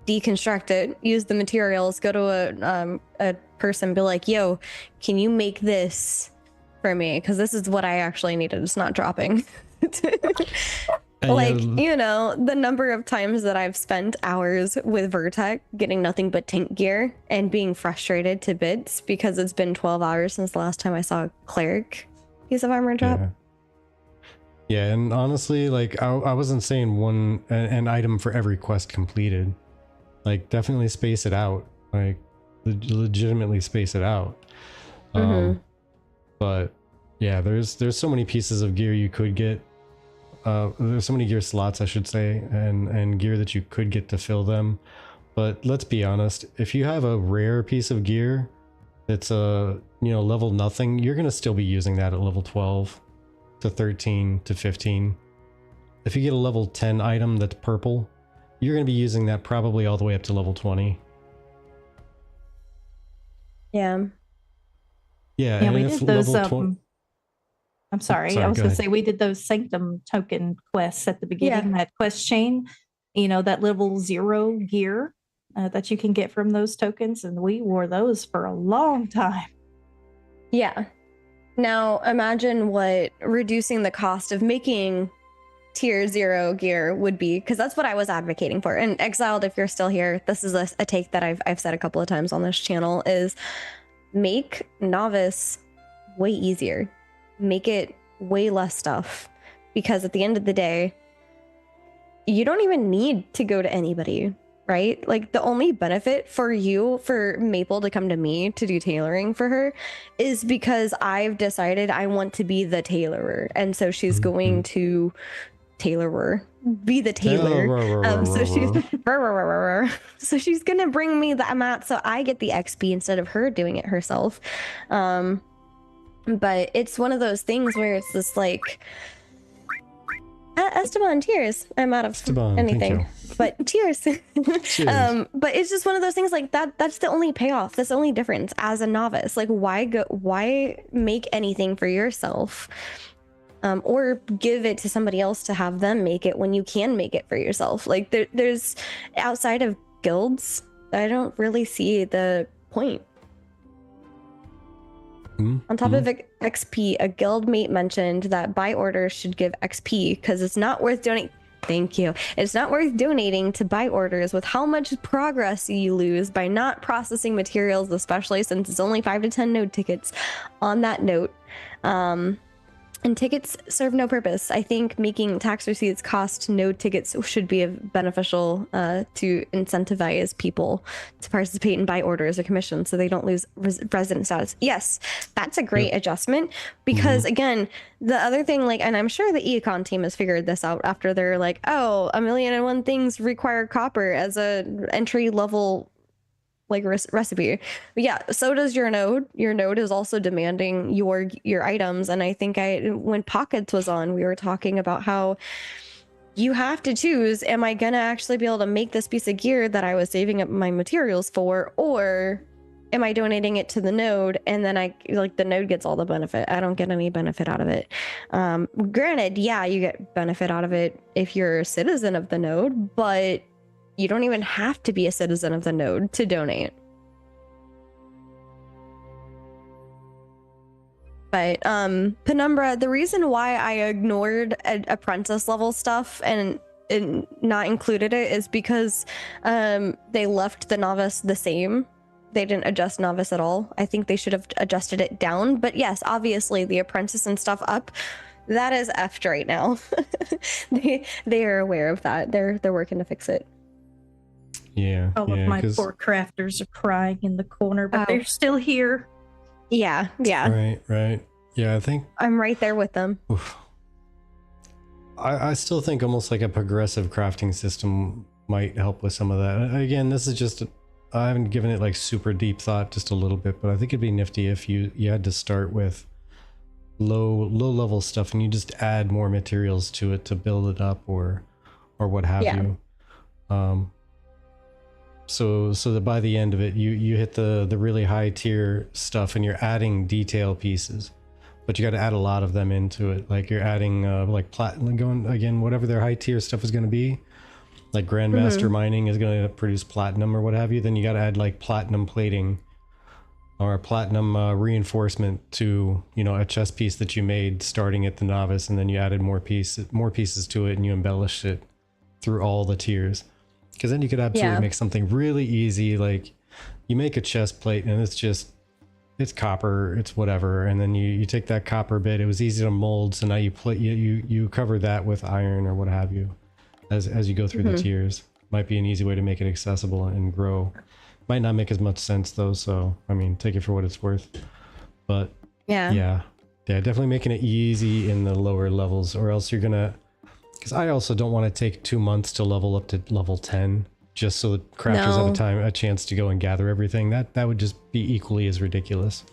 deconstruct it, use the materials, go to a person, be like, yo, can you make this for me? Because this is what I actually needed. It's not dropping. Like, you know, the number of times that I've spent hours with Vertec getting nothing but tank gear and being frustrated to bits because it's been 12 hours since the last time I saw a cleric piece of armor drop. Yeah, and honestly, like I wasn't saying an item for every quest completed. Like definitely space it out, like legitimately space it out. But yeah, there's so many pieces of gear you could get. There's so many gear slots, I should say, and gear that you could get to fill them. But let's be honest, if you have a rare piece of gear that's level nothing, you're gonna still be using that at level 12 to 13 to 15. If you get a level 10 item that's purple, you're going to be using that probably all the way up to level 20. Yeah. Yeah, we did those. I'm sorry, I was going to say we did those Sanctum token quests at the beginning, that quest chain, that level 0 gear that you can get from those tokens, and we wore those for a long time. Yeah. Now imagine what reducing the cost of making tier 0 gear would be, because that's what I was advocating for. And Exiled, if you're still here, this is a take that I've said a couple of times on this channel, is make novice way easier. Make it way less stuff, because at the end of the day, you don't even need to go to anybody, right? Like, the only benefit for you, for Maple to come to me to do tailoring for her, is because I've decided I want to be the tailorer. And so she's going to be the tailor. So she's gonna bring me the mat, so I get the XP instead of her doing it herself. But it's one of those things where it's just like, Esteban, cheers. I'm out of Esteban, anything, but cheers. Cheers. But it's just one of those things like that. That's the only payoff. That's the only difference as a novice. Like, why make anything for yourself? Or give it to somebody else to have them make it when you can make it for yourself. Like, there's outside of guilds, I don't really see the point. On top of XP, a guildmate mentioned that buy orders should give XP because it's not worth donating. Thank you. It's not worth donating to buy orders with how much progress you lose by not processing materials, especially since it's only 5 to 10 node tickets. On that note, and tickets serve no purpose. I think making tax receipts cost node tickets should be beneficial to incentivize people to participate in buy orders or commissions so they don't lose resident status. Yes, that's a great adjustment, because again, the other thing, like, and I'm sure the econ team has figured this out after they're like, oh, 1,000,001 things require copper as a entry level like recipe. But yeah, so does your node. Your node is also demanding your items. And I think when Pockets was on, we were talking about how you have to choose, am I gonna actually be able to make this piece of gear that I was saving up my materials for, or am I donating it to the node and then the node gets all the benefit? I don't get any benefit out of it. Granted, yeah, you get benefit out of it if you're a citizen of the node, but you don't even have to be a citizen of the node to donate. But Penumbra, the reason why I ignored apprentice level stuff and not included it is because they left the novice the same. They didn't adjust novice at all. I think they should have adjusted it down. But yes, obviously the apprentice and stuff up, that is effed right now. They are aware of that. They're working to fix it. Yeah. All of my poor crafters are crying in the corner, but they're still here. Yeah. Right. Yeah, I think I'm right there with them. I still think almost like a progressive crafting system might help with some of that. Again, this is just I haven't given it like super deep thought, just a little bit, but I think it'd be nifty if you had to start with low level stuff and you just add more materials to it to build it up or what have you. So that by the end of it, you hit the really high tier stuff and you're adding detail pieces, but you got to add a lot of them into it. Like you're adding like platinum, going again, whatever their high tier stuff is going to be. Like Grandmaster mining is going to produce platinum or what have you. Then you got to add like platinum plating or a platinum reinforcement to, a chest piece that you made starting at the novice, and then you added more pieces to it and you embellished it through all the tiers. Because then you could absolutely make something really easy. Like you make a chest plate and it's copper, it's whatever. And then you take that copper bit, it was easy to mold. So now you cover that with iron or what have you as you go through the tiers. Might be an easy way to make it accessible and grow. Might not make as much sense though. So, I mean, take it for what it's worth. But yeah, definitely making it easy in the lower levels, or else you're going to, because I also don't want to take 2 months to level up to level 10 just so that crafters have a chance to go and gather everything. That would just be equally as ridiculous.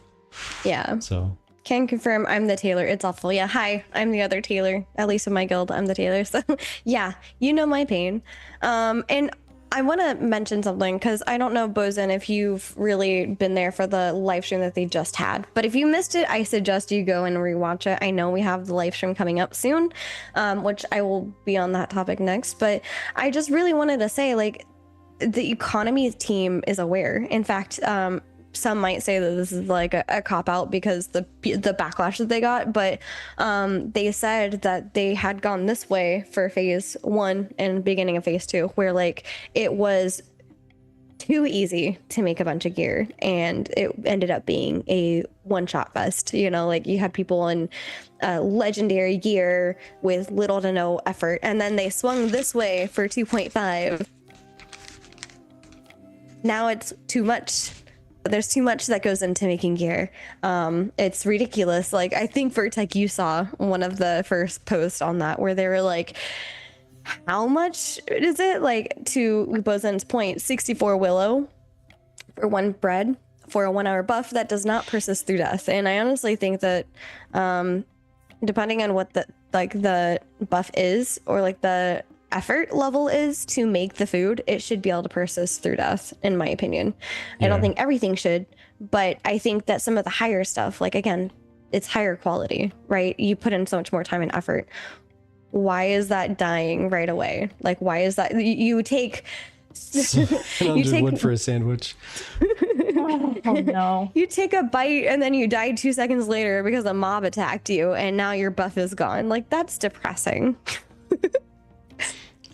Yeah. So can confirm I'm the tailor. It's awful. Yeah. Hi, I'm the other tailor. At least in my guild, I'm the tailor. So yeah, you know my pain. And I want to mention something, because I don't know, Bozen, if you've really been there for the live stream that they just had. But if you missed it, I suggest you go and rewatch it. I know we have the live stream coming up soon, which I will be on that topic next. But I just really wanted to say, like, the economy team is aware. In fact, some might say that this is like a cop out because the backlash that they got, but they said that they had gone this way for phase 1 and beginning of phase 2, where like it was too easy to make a bunch of gear and it ended up being a one-shot fest. You know, like you had people in legendary gear with little to no effort, and then they swung this way for 2.5. Now it's too much. There's too much that goes into making gear. It's ridiculous. Like, I think Vertec, you saw one of the first posts on that where they were like, how much is it? Like, to Bozen's point, 64 willow for 1 bread for a 1-hour buff that does not persist through death. And I honestly think that depending on what the buff is, or like the effort level is to make the food, it should be able to persist through death, in my opinion. I don't think everything should, but I think that some of the higher stuff, like, again, it's higher quality, right? You put in so much more time and effort. Why is that dying right away? Like, why is that? You take 700 wood for a sandwich. Oh no. You take a bite and then you die 2 seconds later because a mob attacked you and now your buff is gone. Like, that's depressing.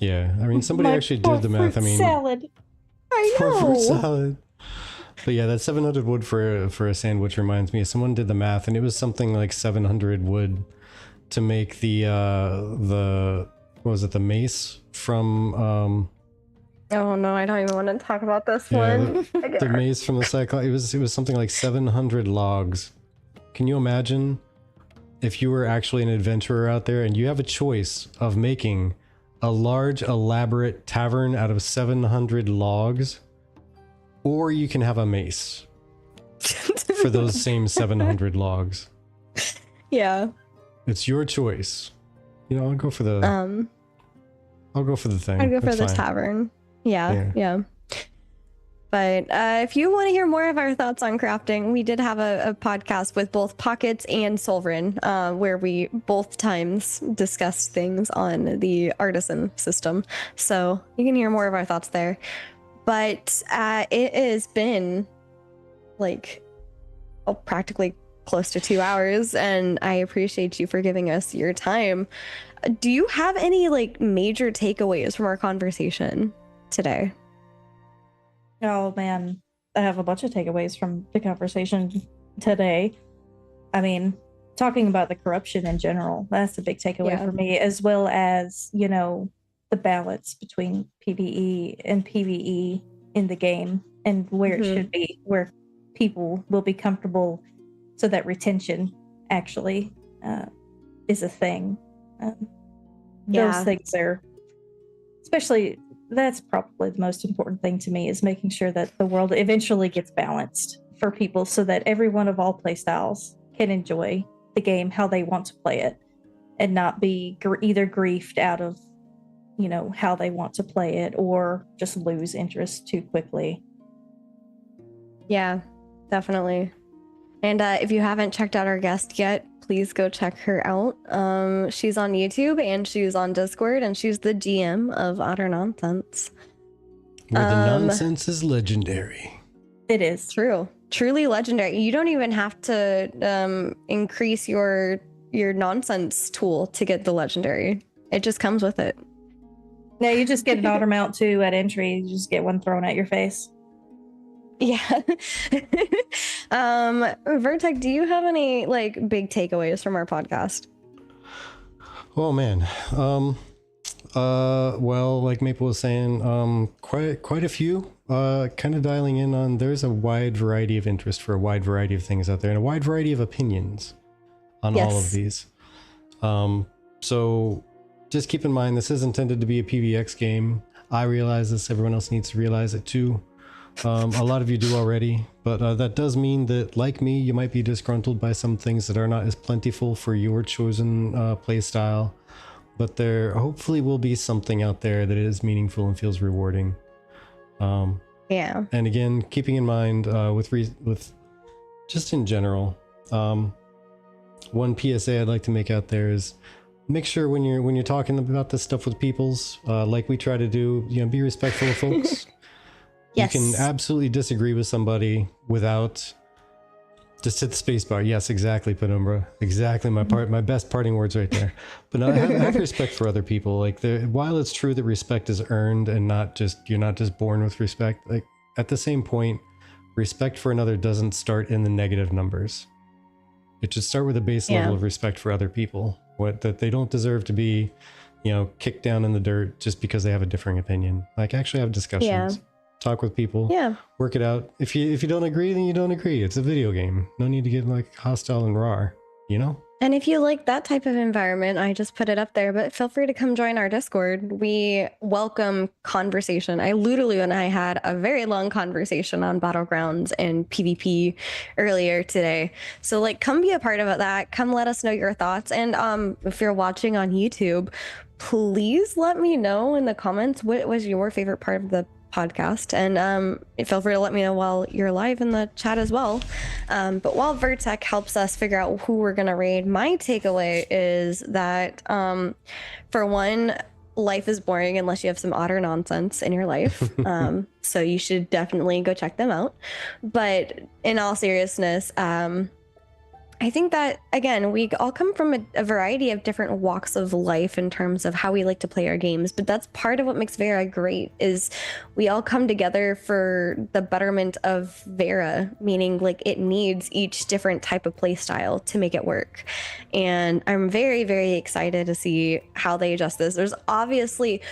Yeah, I mean, somebody actually did the math. I mean, salad. I know. Fruit salad. But yeah, that 700 wood for a sandwich reminds me. Someone did the math, and it was something like 700 wood to make the what was it, the mace from Oh no, I don't even want to talk about this yeah, one. the mace from the cycle. It was something like 700 logs. Can you imagine if you were actually an adventurer out there and you have a choice of making a large elaborate tavern out of 700 logs, or you can have a mace for those same 700 logs? Yeah. It's your choice. You know, I'll go for the thing. I'll go for That's the fine. tavern. Yeah. But if you want to hear more of our thoughts on crafting, we did have a podcast with both Pockets and Solverin, where we both times discussed things on the artisan system. So you can hear more of our thoughts there. But it has been like practically close to 2 hours, and I appreciate you for giving us your time. Do you have any like major takeaways from our conversation today? Oh man, I have a bunch of takeaways from the conversation today. I mean, talking about the corruption in general, that's a big takeaway for me, as well as, you know, the balance between PvE and PvE in the game and where it should be, where people will be comfortable so that retention actually is a thing. Those things are, especially, that's probably the most important thing to me, is making sure that the world eventually gets balanced for people so that everyone of all play styles can enjoy the game how they want to play it and not be either griefed out of, you know, how they want to play it or just lose interest too quickly. Yeah, definitely. And if you haven't checked out our guest yet, please go check her out. She's on YouTube and she's on Discord, and she's the GM of Utter Nonsense. Where the nonsense is legendary. It is. True. Truly legendary. You don't even have to increase your nonsense tool to get the legendary. It just comes with it. No, you just get an otter mount too at entry. You just get one thrown at your face. Yeah. Vertec, do you have any like big takeaways from our podcast? Oh man. Well, like Maple was saying, quite a few. Kind of dialing in on, there's a wide variety of interest for a wide variety of things out there, and a wide variety of opinions on all of these. So just keep in mind, this is intended to be a PvX game. I realize this, everyone else needs to realize it too. A lot of you do already, but that does mean that, like me, you might be disgruntled by some things that are not as plentiful for your chosen playstyle, but there hopefully will be something out there that is meaningful and feels rewarding. Yeah. And again, keeping in mind with just in general, one PSA I'd like to make out there is, make sure when you're talking about this stuff with peoples, like we try to do, you know, be respectful of folks. Yes. You can absolutely disagree with somebody without just hit the space bar. Yes, exactly, Penumbra. Exactly my best parting words right there. But no, have respect for other people. Like, while it's true that respect is earned and you're not just born with respect, like at the same point, respect for another doesn't start in the negative numbers. It should start with a base level of respect for other people. That they don't deserve to be, kicked down in the dirt just because they have a differing opinion. Like, actually have discussions. Talk with people. Work it out. If you don't agree, then you don't agree. It's a video game. No need to get like hostile and raw, And if you like that type of environment, I just put it up there, but feel free to come join our Discord. We welcome conversation. Lulu and I had a very long conversation on Battlegrounds and PvP earlier today. So like, come be a part of that. Come let us know your thoughts. And if you're watching on YouTube, please let me know in the comments what was your favorite part of the podcast, and feel free to let me know while you're live in the chat as well. But while Vertec helps us figure out who we're gonna raid, my takeaway is that for one, life is boring unless you have some otter nonsense in your life. So you should definitely go check them out. But in all seriousness, I think that, again, we all come from a variety of different walks of life in terms of how we like to play our games. But that's part of what makes Vera great, is we all come together for the betterment of Vera, meaning like it needs each different type of play style to make it work. And I'm very, very excited to see how they adjust this. There's obviously...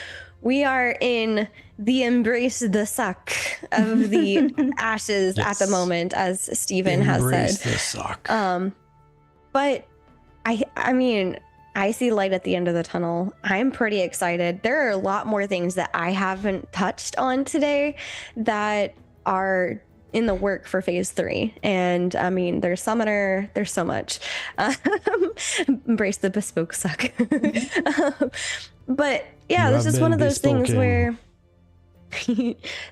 We are in the embrace the suck of the ashes at the moment, as Steven has said. Embrace the suck. But I mean, I see light at the end of the tunnel. I'm pretty excited. There are a lot more things that I haven't touched on today that are in the work for phase 3. And I mean, there's Summoner, there's so much. Embrace the bespoke suck. But yeah, this is one of those things where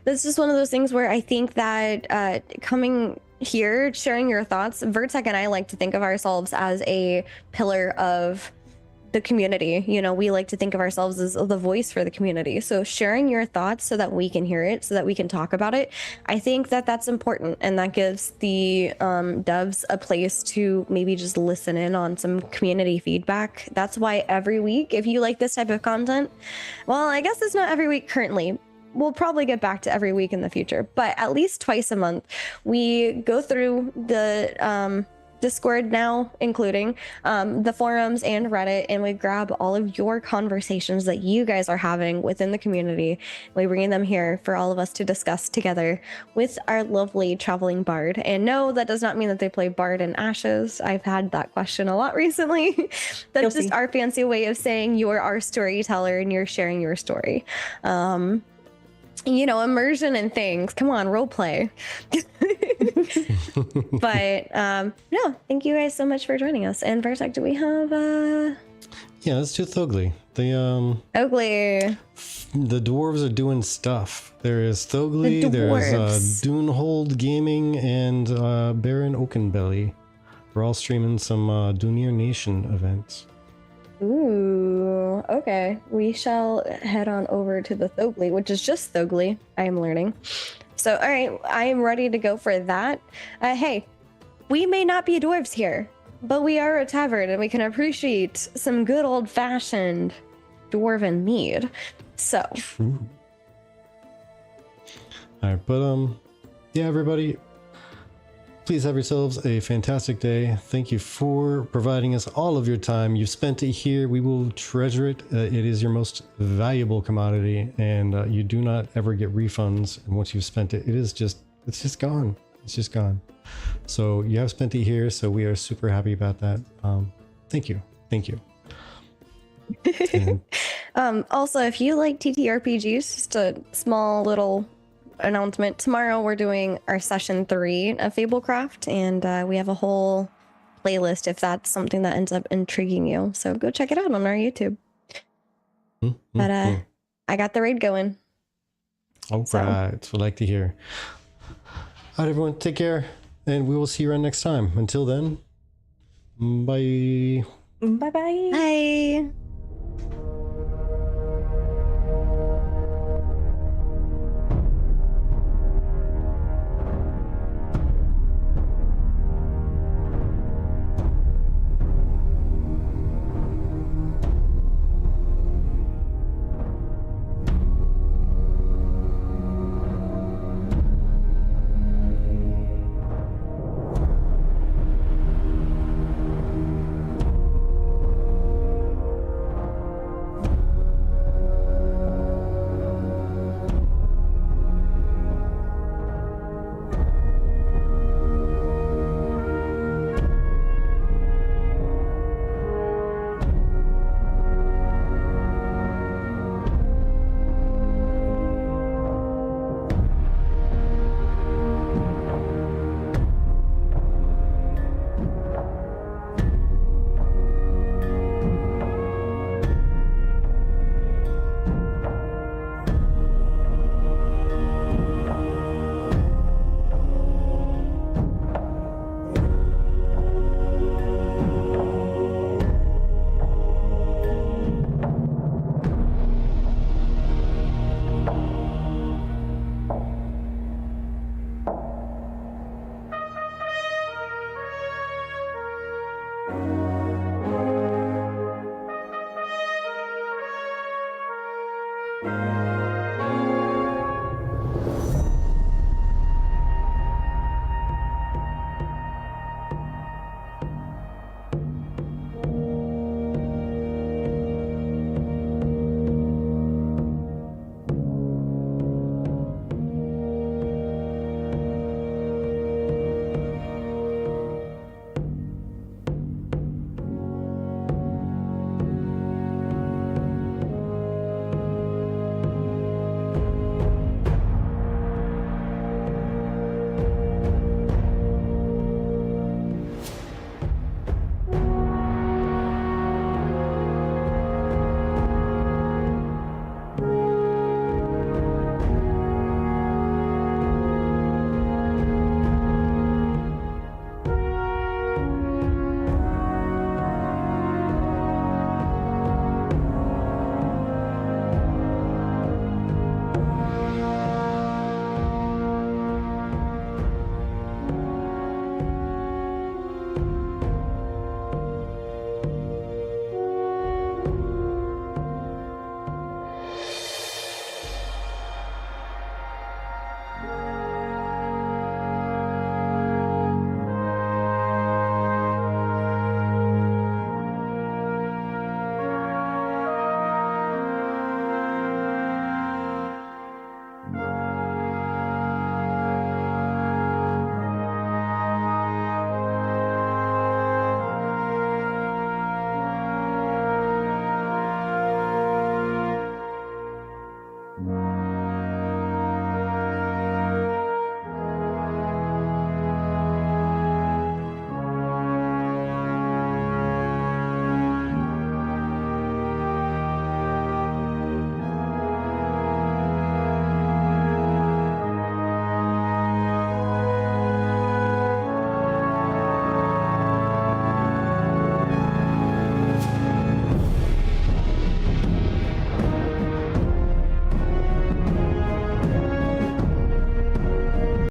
this is one of those things where I think that coming here, sharing your thoughts, Vertec and I like to think of ourselves as a pillar of the community. We like to think of ourselves as the voice for the community. So sharing your thoughts so that we can hear it, so that we can talk about it, I think that that's important, and that gives the devs a place to maybe just listen in on some community feedback. That's why every week, if you like this type of content, well, I guess it's not every week currently. We'll probably get back to every week in the future, but at least twice a month, we go through the Discord now, including the forums and Reddit, and we grab all of your conversations that you guys are having within the community. We bring them here for all of us to discuss together with our lovely traveling bard. And no, that does not mean that they play bard in Ashes. I've had that question a lot recently. That's just our fancy way of saying you're our storyteller and you're sharing your story. Immersion and things. Come on, role play. But no, thank you guys so much for joining us. And Vertec, do we have Yeah, let's do Thogli. Thogli. The dwarves are doing stuff. There is Thogli, there's Dunehold Gaming, and Baron Oakenbelly. We're all streaming some Dunir Nation events. Ooh, okay. We shall head on over to the Thogli, which is just Thogli, I am learning. So, all right, I am ready to go for that. Hey, we may not be dwarves here, but we are a tavern, and we can appreciate some good old-fashioned dwarven mead. So. True. All right, but yeah, everybody, please have yourselves a fantastic day. Thank you for providing us all of your time. You've spent it here. We will treasure it. It is your most valuable commodity, and you do not ever get refunds. And once you've spent it, it's just gone. It's just gone. So you have spent it here, so we are super happy about that. Thank you. Thank you. Also, if you like TTRPGs, just a small little announcement. Tomorrow we're doing our session 3 of Fablecraft, and we have a whole playlist if that's something that ends up intriguing you. So go check it out on our YouTube. But I got the raid going. All right. We'd like to hear. All right, everyone, take care, and we will see you around next time. Until then, bye. Bye-bye. Bye.